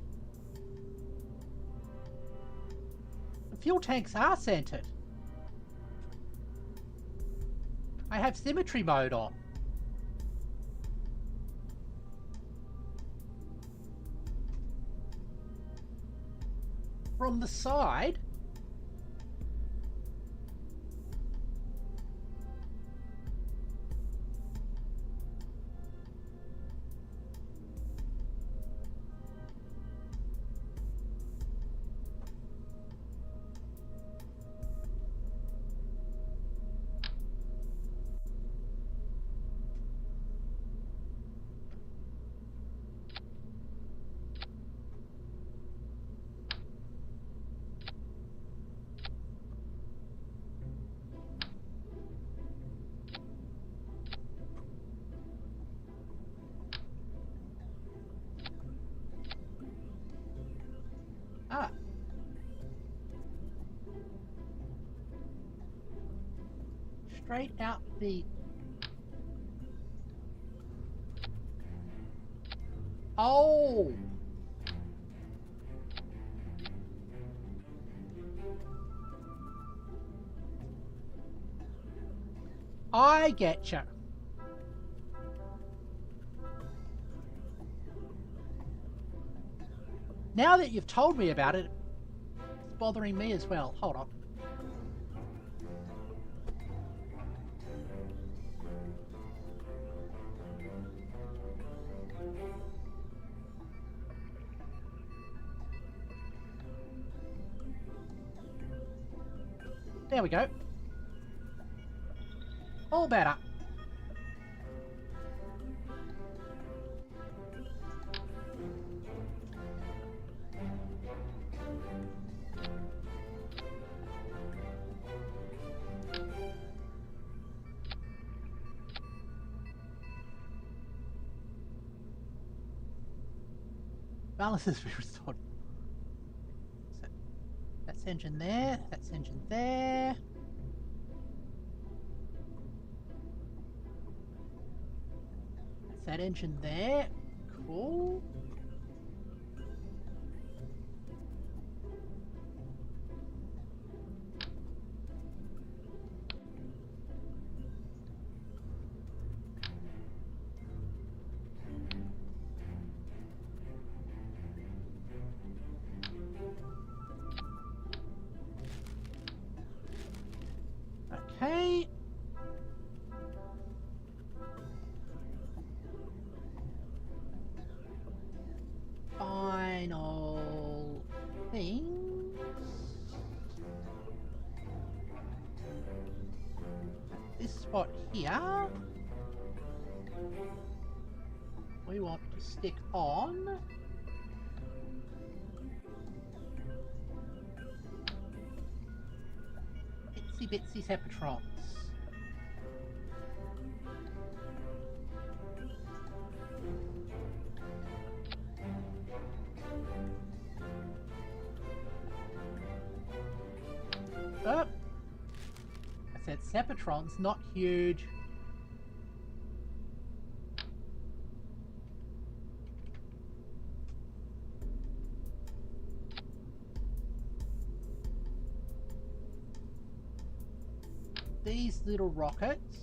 The fuel tanks are centered. I have symmetry mode on. From the side, straight out the... Oh! I getcha. Now that you've told me about it, it's bothering me as well. Hold on. There we go. All better. Balance is restored. So that's engine there, that's engine there. That's that engine there. Cool. Okay. Final things. This spot here, we want to stick on itsy bitsy Seppatrons. Oh, I said Seppatrons, not huge. These little rockets.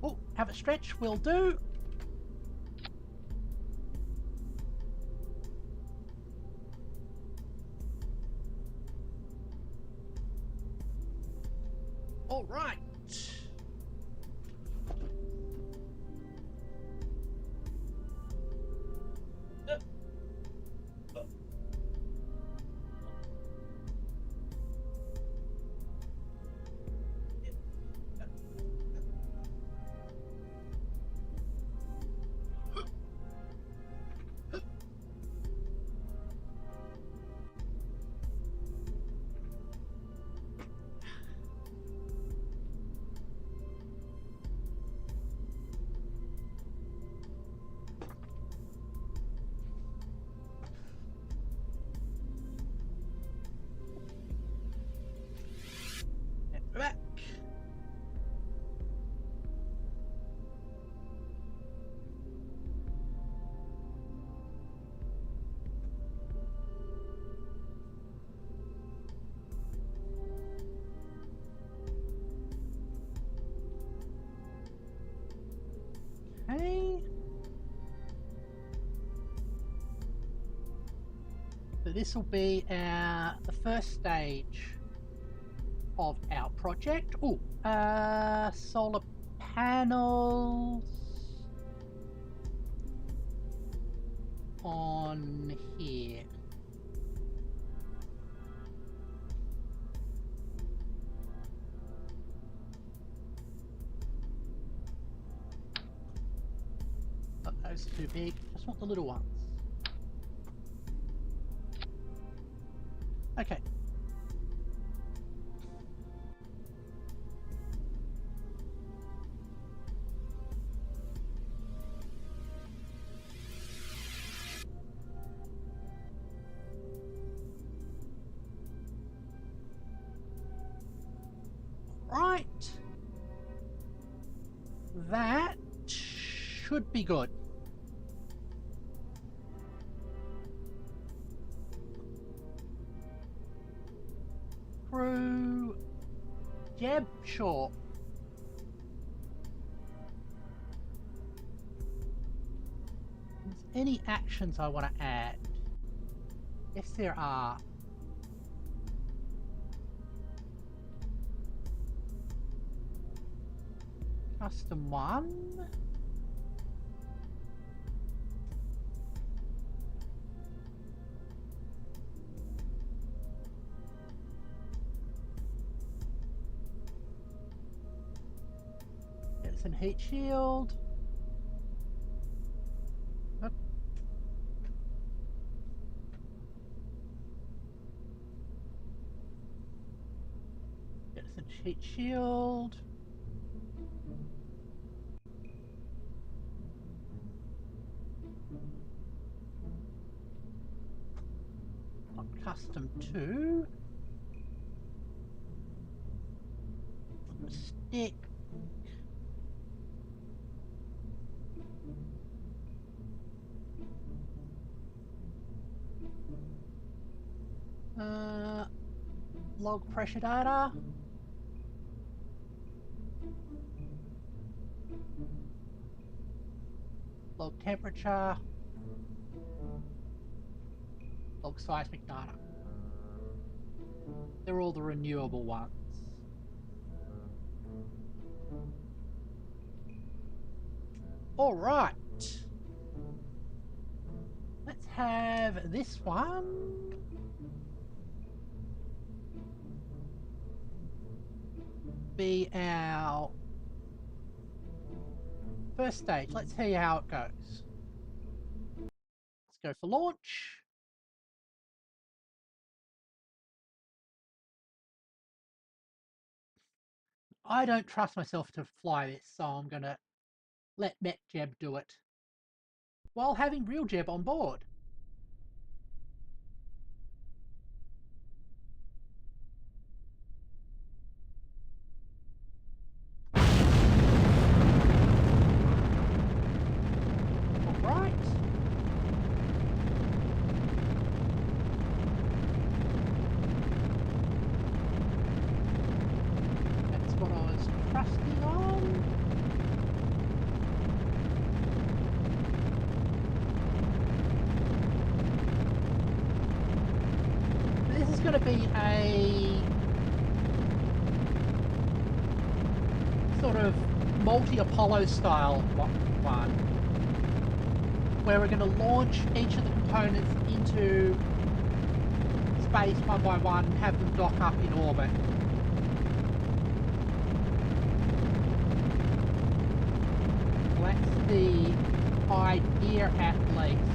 Oh, have a stretch, will do. All right. Back. Okay. So this will be the first stage of our project. Oh, solar panels on here. Not those too big, just want the little ones. Okay. Right. That should be good. Crew. Jeb, sure. Any actions I want to add? Yes, there are. Custom one. It's an heat shield. Oop. It's a heat shield. Custom 2. Stick. Log pressure data. Log temperature. Log seismic data. They're all the renewable ones. All right. Let's have this one. Be our first stage. Let's see how it goes. Let's go for launch. I don't trust myself to fly this, so I'm going to let MetJeb do it while having real Jeb on board. Alright. That's what I was trusting on. This is going to be a sort of multi-Apollo style one, where we're going to launch each of the components into space one by one and have them dock up in orbit. That's the idea at least.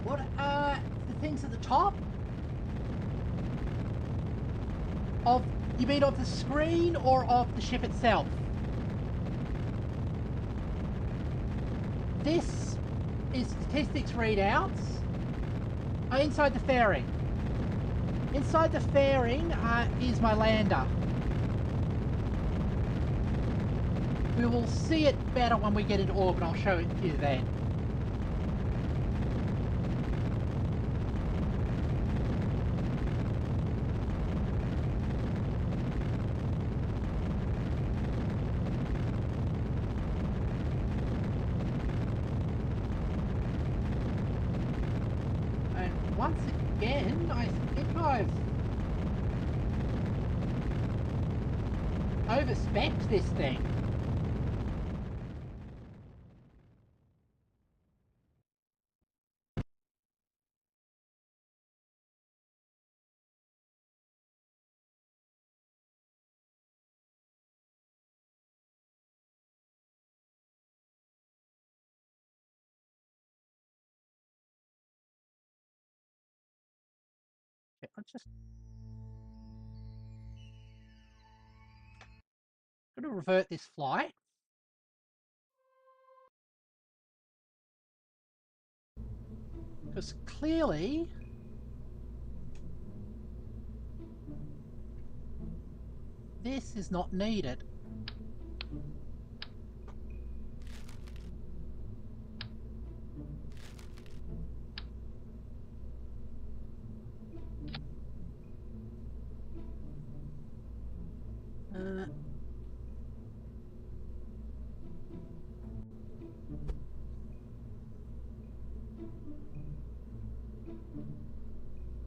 What are the things at the top? You mean of the screen or of the ship itself? This is statistics readouts. Inside the fairing. Inside the fairing is my lander. We will see it better when we get into orbit. I'll show it to you then. Once again, I think I've overspec'd this thing. I'm just going to revert this flight. Because clearly this is not needed.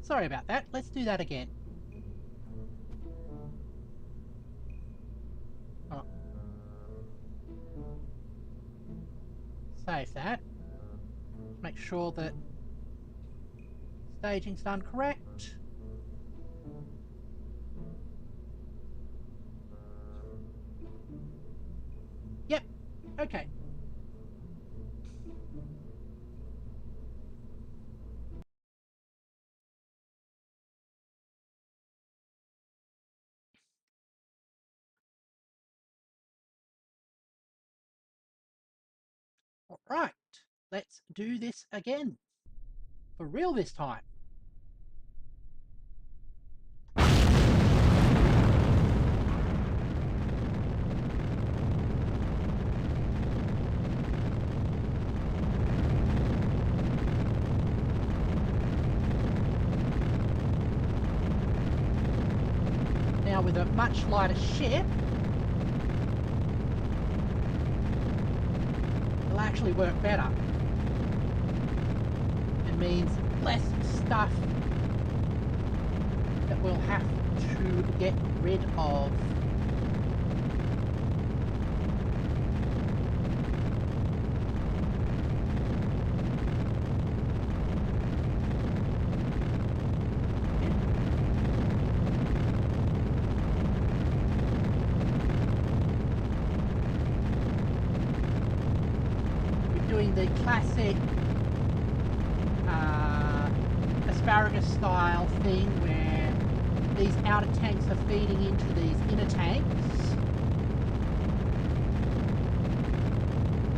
Sorry about that. Let's do that again. Oh. Save that. Make sure that staging's done correct. Yep. Okay. Alright, let's do this again. For real this time. Now with a much lighter ship, it'll actually work better. It means less stuff that we'll have to get rid of. Doing the classic asparagus style thing where these outer tanks are feeding into these inner tanks,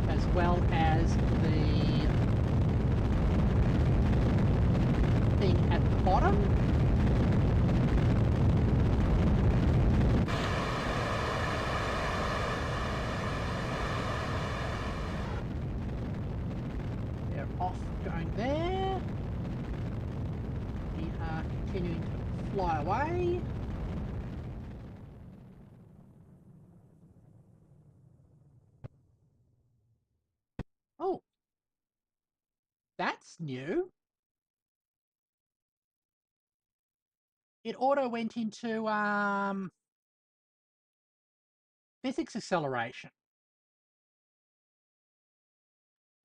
as well as the thing at the bottom. we're off going there. We are continuing to fly away. Oh, that's new. It auto went into physics acceleration.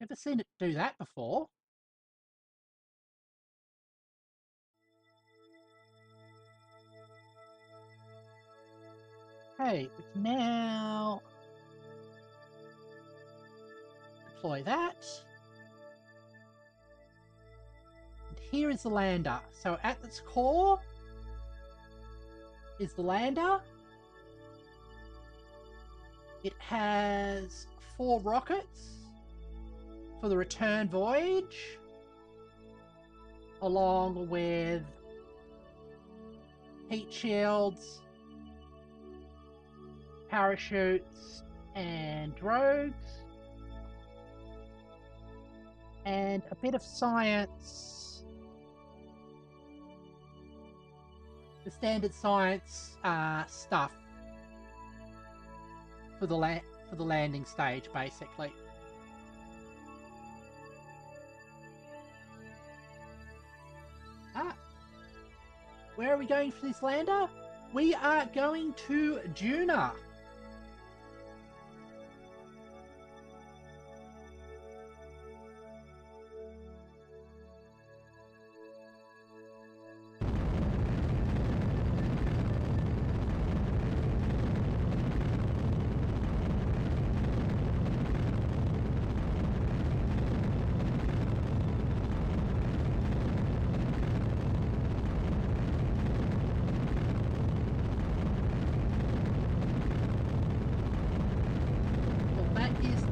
Never seen it do that before. Okay, we can now deploy that. And here is the lander. So at its core is the lander. It has 4 rockets for the return voyage, along with heat shields, parachutes, and drogues, and a bit of science, the standard science stuff for the landing stage, basically. Where are we going for this lander? We are going to Juna.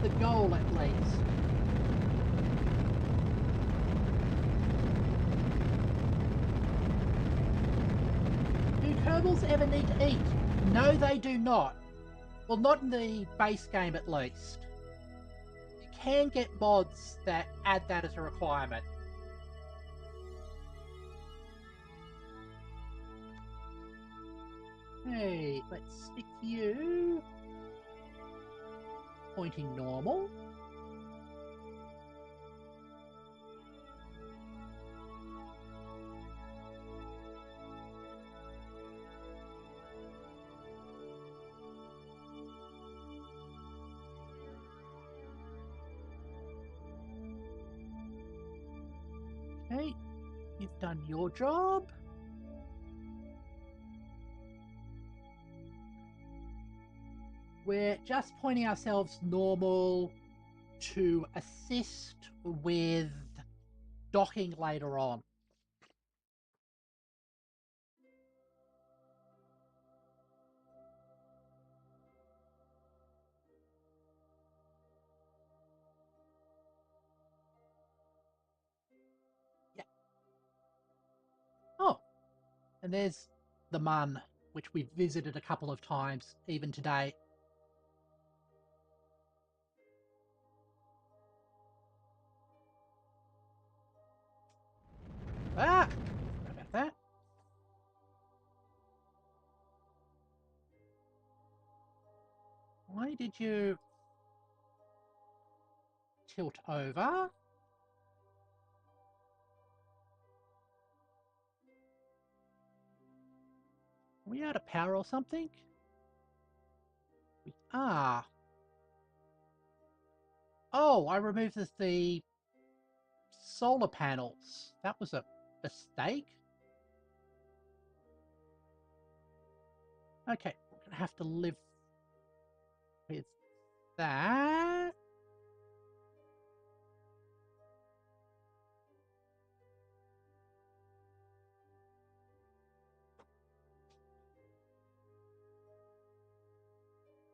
The goal, at least. Do Kerbals ever need to eat? No, they do not. Well, not in the base game, at least. You can get mods that add that as a requirement. Hey, let's stick you. Pointing normal. Okay, you've done your job. We're just pointing ourselves normal to assist with docking later on. Yeah. Oh, and there's the Mun, which we've visited a couple of times, even today. Ah! Sorry about that. Why did you tilt over? Are we out of power or something? We are. Oh, I removed the solar panels. That was a mistake. Okay, we're gonna have to live with that.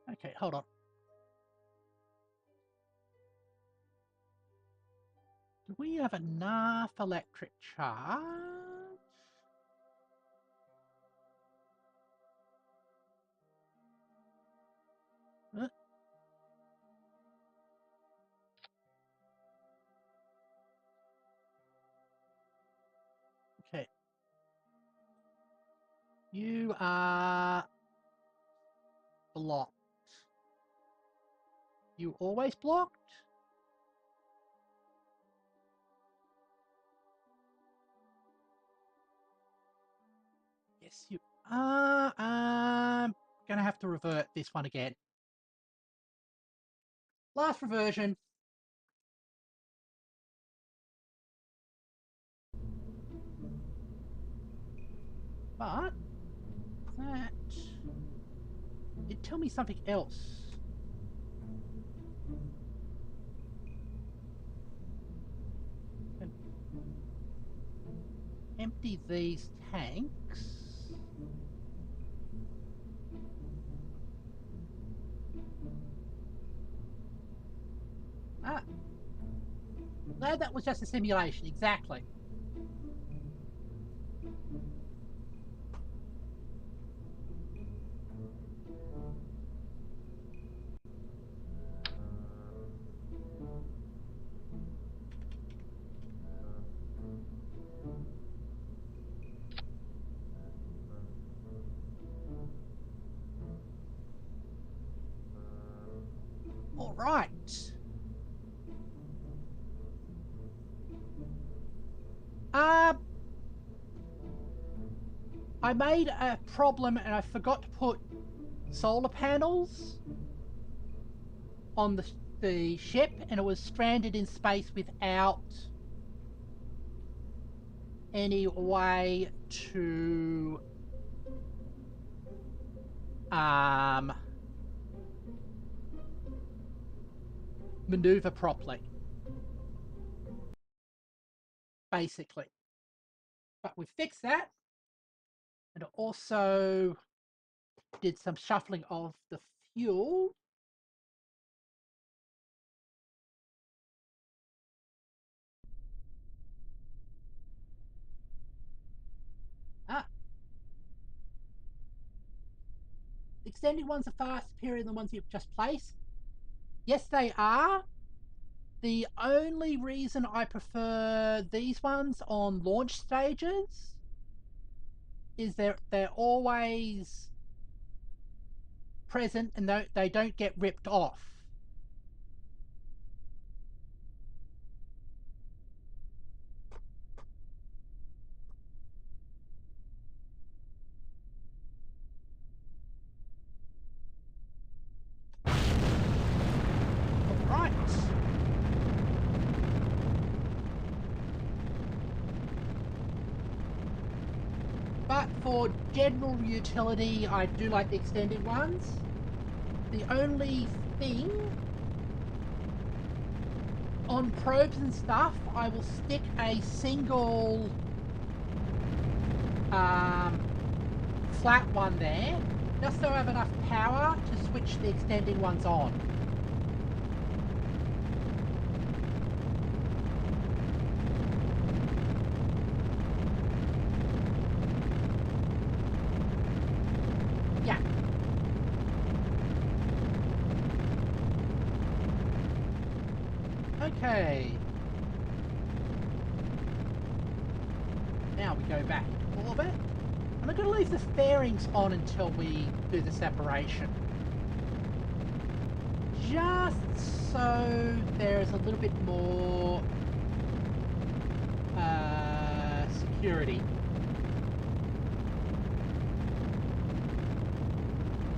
Okay, hold on. Do we have enough electric charge? Uh, You are blocked. You always blocked? Yes, you are. Gonna have to revert this one again. Last reversion. But that did tell me something else. Empty these tanks. Ah, no, that was just a simulation, exactly. All right. I made a problem and I forgot to put solar panels on the ship, and it was stranded in space without any way to maneuver properly, basically. But we fixed that, and also did some shuffling of the fuel. Ah, extended ones are far superior than the ones you've just placed. Yes, they are. The only reason I prefer these ones on launch stages is they're always present and they don't get ripped off. All right. But for general utility, I do like the extended ones. The only thing on probes and stuff, I will stick a single flat one there, just so I have enough power to switch the extending ones on. Yeah. Okay. Now we go back to orbit. And I'm going to leave the fairings on until we do the separation. Just so there's a little bit more security.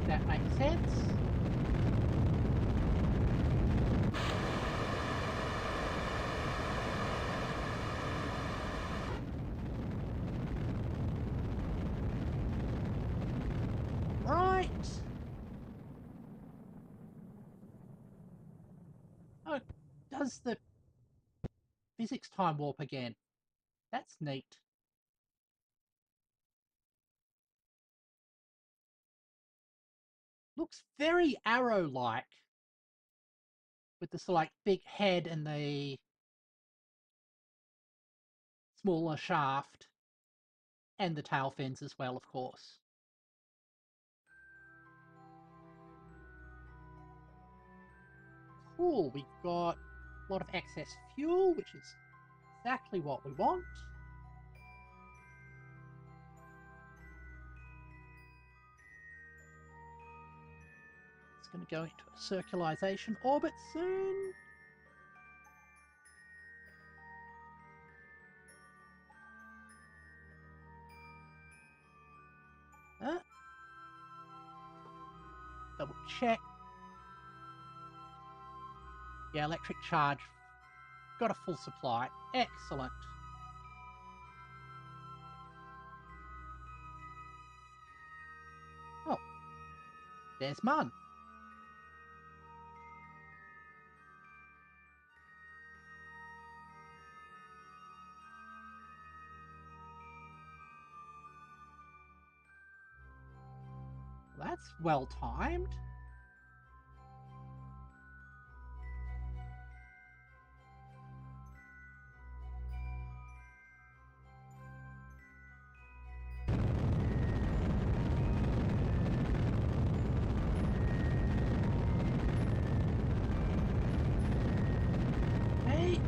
That makes sense. Right. Oh, does the physics time warp again? That's neat. Looks very Arrow-like, with the sort of like big head and the smaller shaft, and the tail fins as well, of course. Cool, we've got a lot of excess fuel, which is exactly what we want. going to go into a circularization orbit soon. Double check. Yeah, electric charge. Got a full supply. Excellent. Oh, there's Mun. That's well timed. Okay.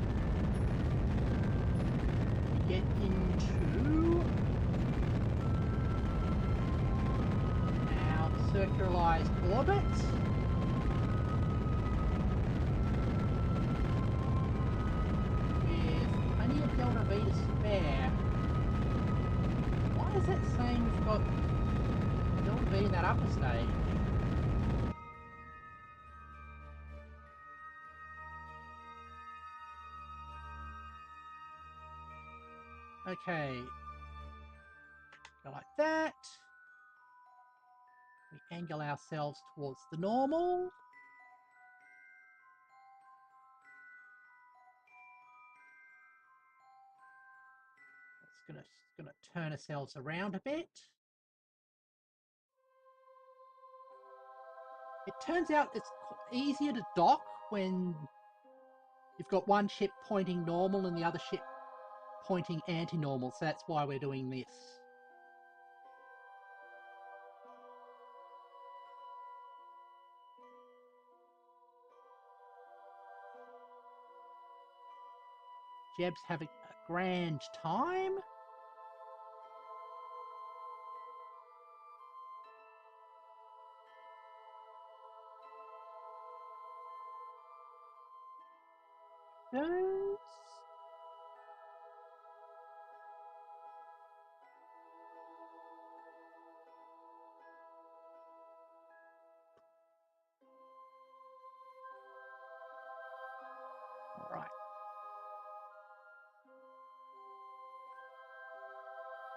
We get into our circularized orbit. With plenty of Delta V to spare. Why is it saying we've got Delta V in that upper stage? Okay. Go like that. We angle ourselves towards the normal. It's gonna turn ourselves around a bit. It turns out it's easier to dock when you've got one ship pointing normal and the other ship pointing anti-normal, so that's why we're doing this. Jeb's having a grand time. Goes. All right.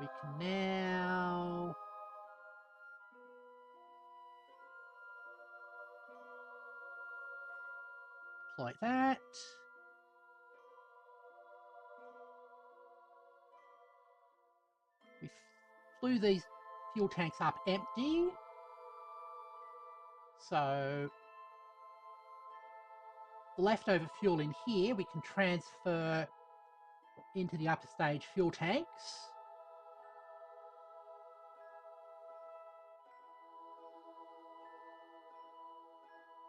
We can now deploy that. We flew these fuel tanks up empty. So the leftover fuel in here we can transfer into the upper stage fuel tanks.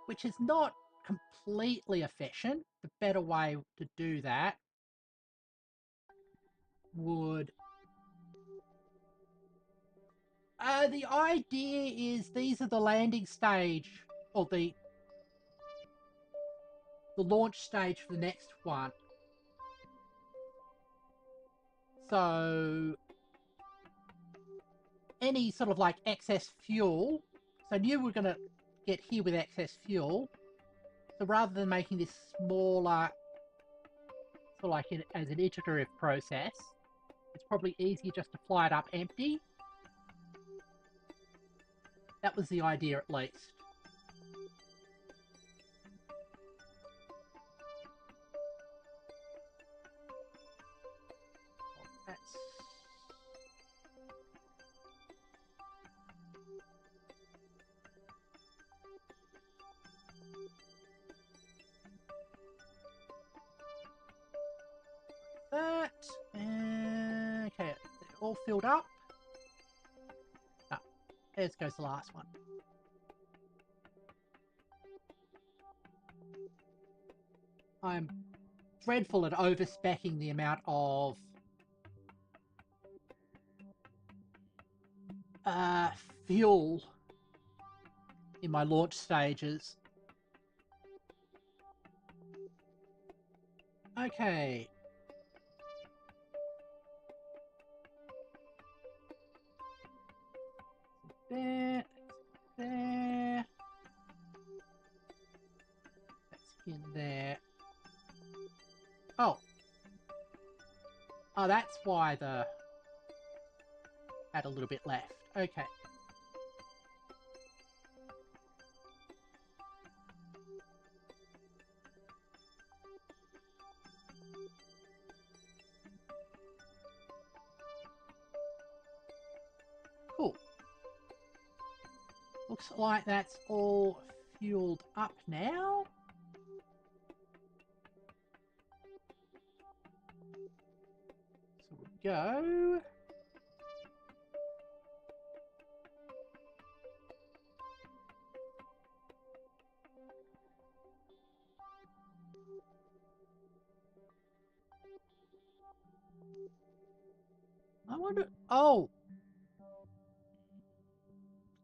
Which is not completely efficient. The better way to do that would... the idea is these are the landing stage, or the launch stage for the next one. So any sort of like excess fuel, so I knew we're going to get here with excess fuel, so rather than making this smaller, sort of like as an iterative process, it's probably easier just to fly it up empty. That was the idea, at least. That's... that. Okay, they're all filled up. Ah, there goes the last one. I'm dreadful at overspecking the amount of fuel in my launch stages. Okay. There. There. That's in there. Oh. Oh, that's why the... had a little bit left. Okay. Cool. Looks like that's all fueled up now. So we go. I wonder... Oh!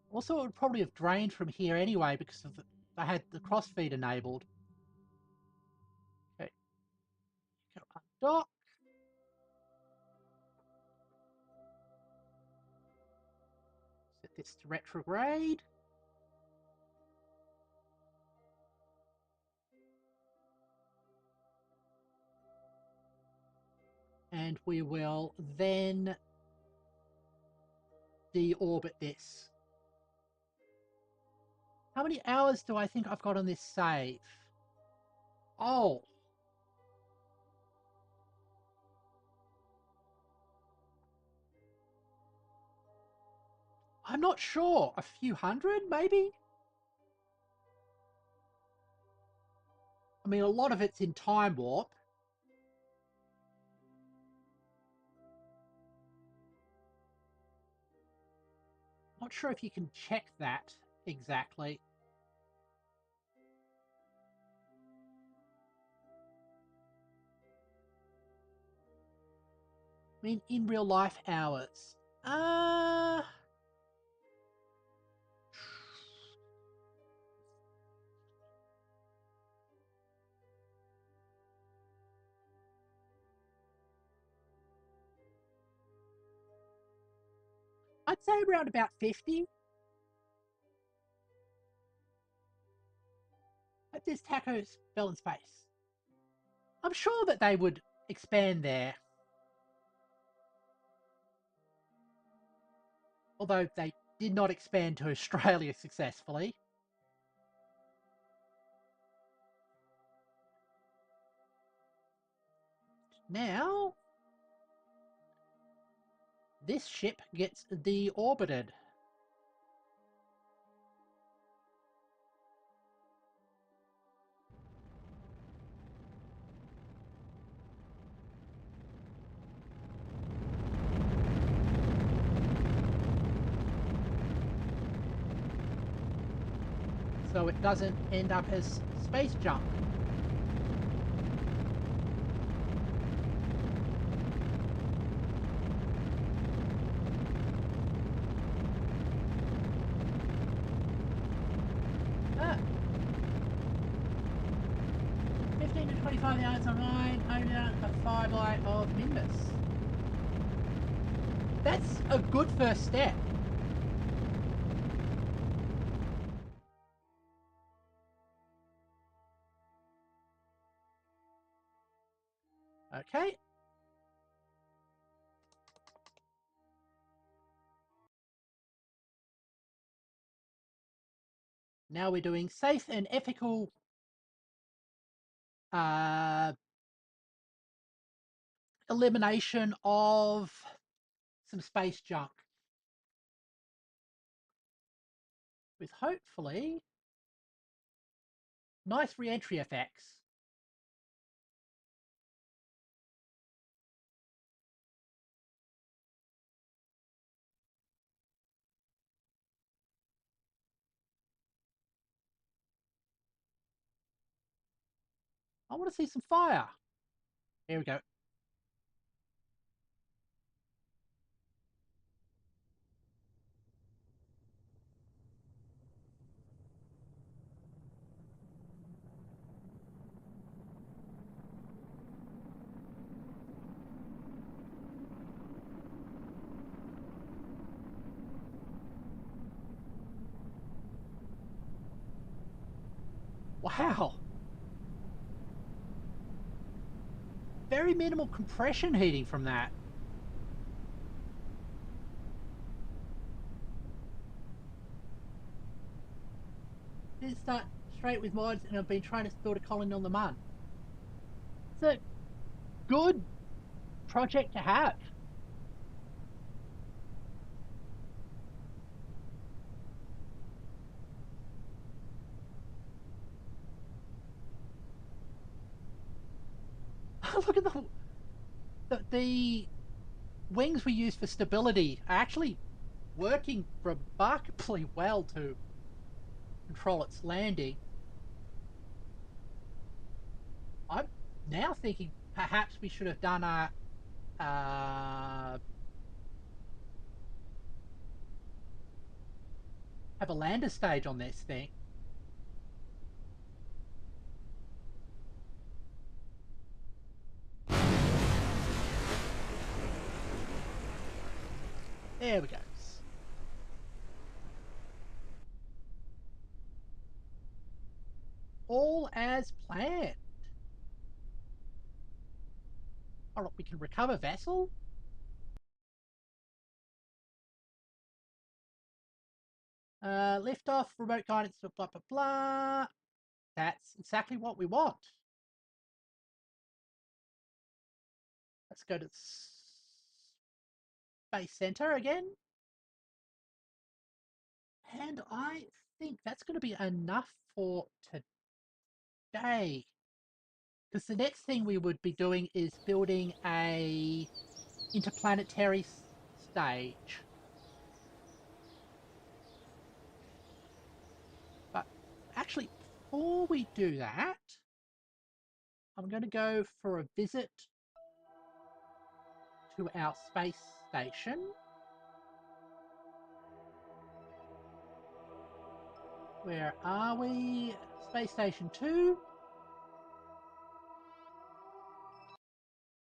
Also, it would probably have drained from here anyway because of I had the crossfeed enabled. Okay. Go undock. Set this to retrograde. And we will then deorbit this. How many hours do I think I've got on this save? Oh. I'm not sure. A few hundred, maybe? I mean, a lot of it's in time warp. Not sure if you can check that exactly. I mean, in real life hours. I'd say around about 50. But this Taco's fell in space. I'm sure that they would expand there. Although they did not expand to Australia successfully. Now, this ship gets deorbited. So it doesn't end up as space junk. Ah. 15 to 25 yards online, over a 5 light of Nimbus. That's a good first step. Okay. Now we're doing safe and ethical elimination of some space junk. With hopefully nice re-entry effects. I want to see some fire. Here we go. Wow. Very minimal compression heating from that. Didn't start straight with mods, and I've been trying to build a colony on the Mun. It's a good project to have. Look at the wings we use for stability are actually working remarkably well to control its landing. I'm now thinking perhaps we should have done a have a lander stage on this thing. There we go. All as planned. Alright, we can recover vessel. Lift off, remote guidance, blah, blah, blah. That's exactly what we want. Let's go to Space Center again. And I think that's going to be enough for today. Because the next thing we would be doing is building a interplanetary stage. But actually, before we do that, I'm going to go for a visit to our space station. Where are we? Space Station 2.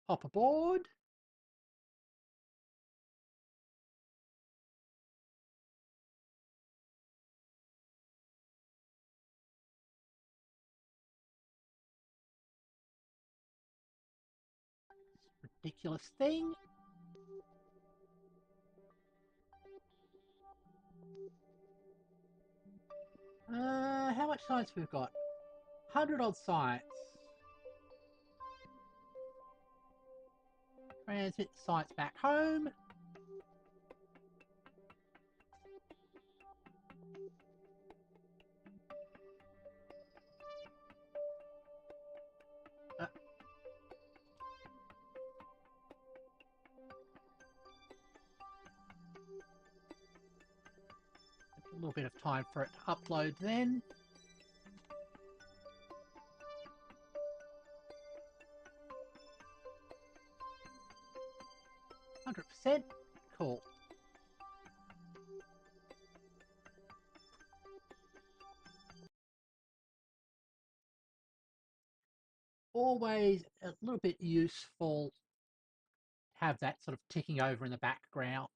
Hop aboard. Ridiculous thing. How much science we've got? 100 odd science. Transmit the science back home. A little bit of time for it to upload then. %. Cool. Always a little bit useful to have that sort of ticking over in the background.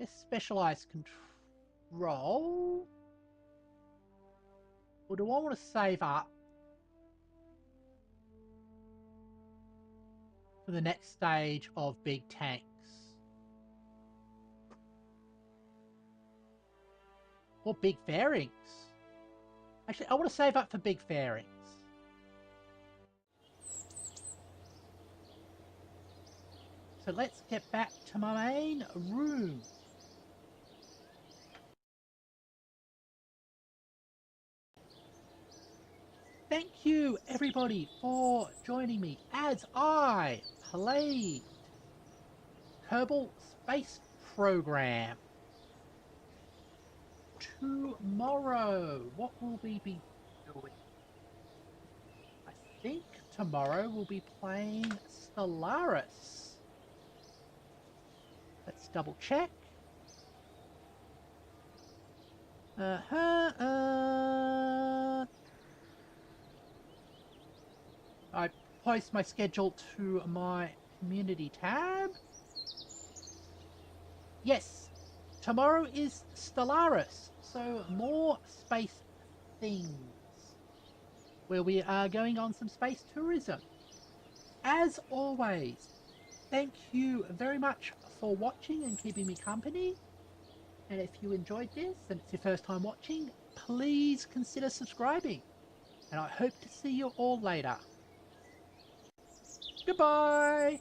Just specialized control. Or do I want to save up for the next stage of big tanks? Or big fairings? Actually, I want to save up for big fairings. So let's get back to my main room. Thank you, everybody, for joining me as I played Kerbal Space Program. Tomorrow, what will we be doing? I think tomorrow we'll be playing Stellaris. Let's double check. I post my schedule to my community tab. Yes, tomorrow is Stellaris, so more space things, where we are going on some space tourism. As always, thank you very much for watching and keeping me company. And if you enjoyed this and it's your first time watching, please consider subscribing. And I hope to see you all later. Goodbye!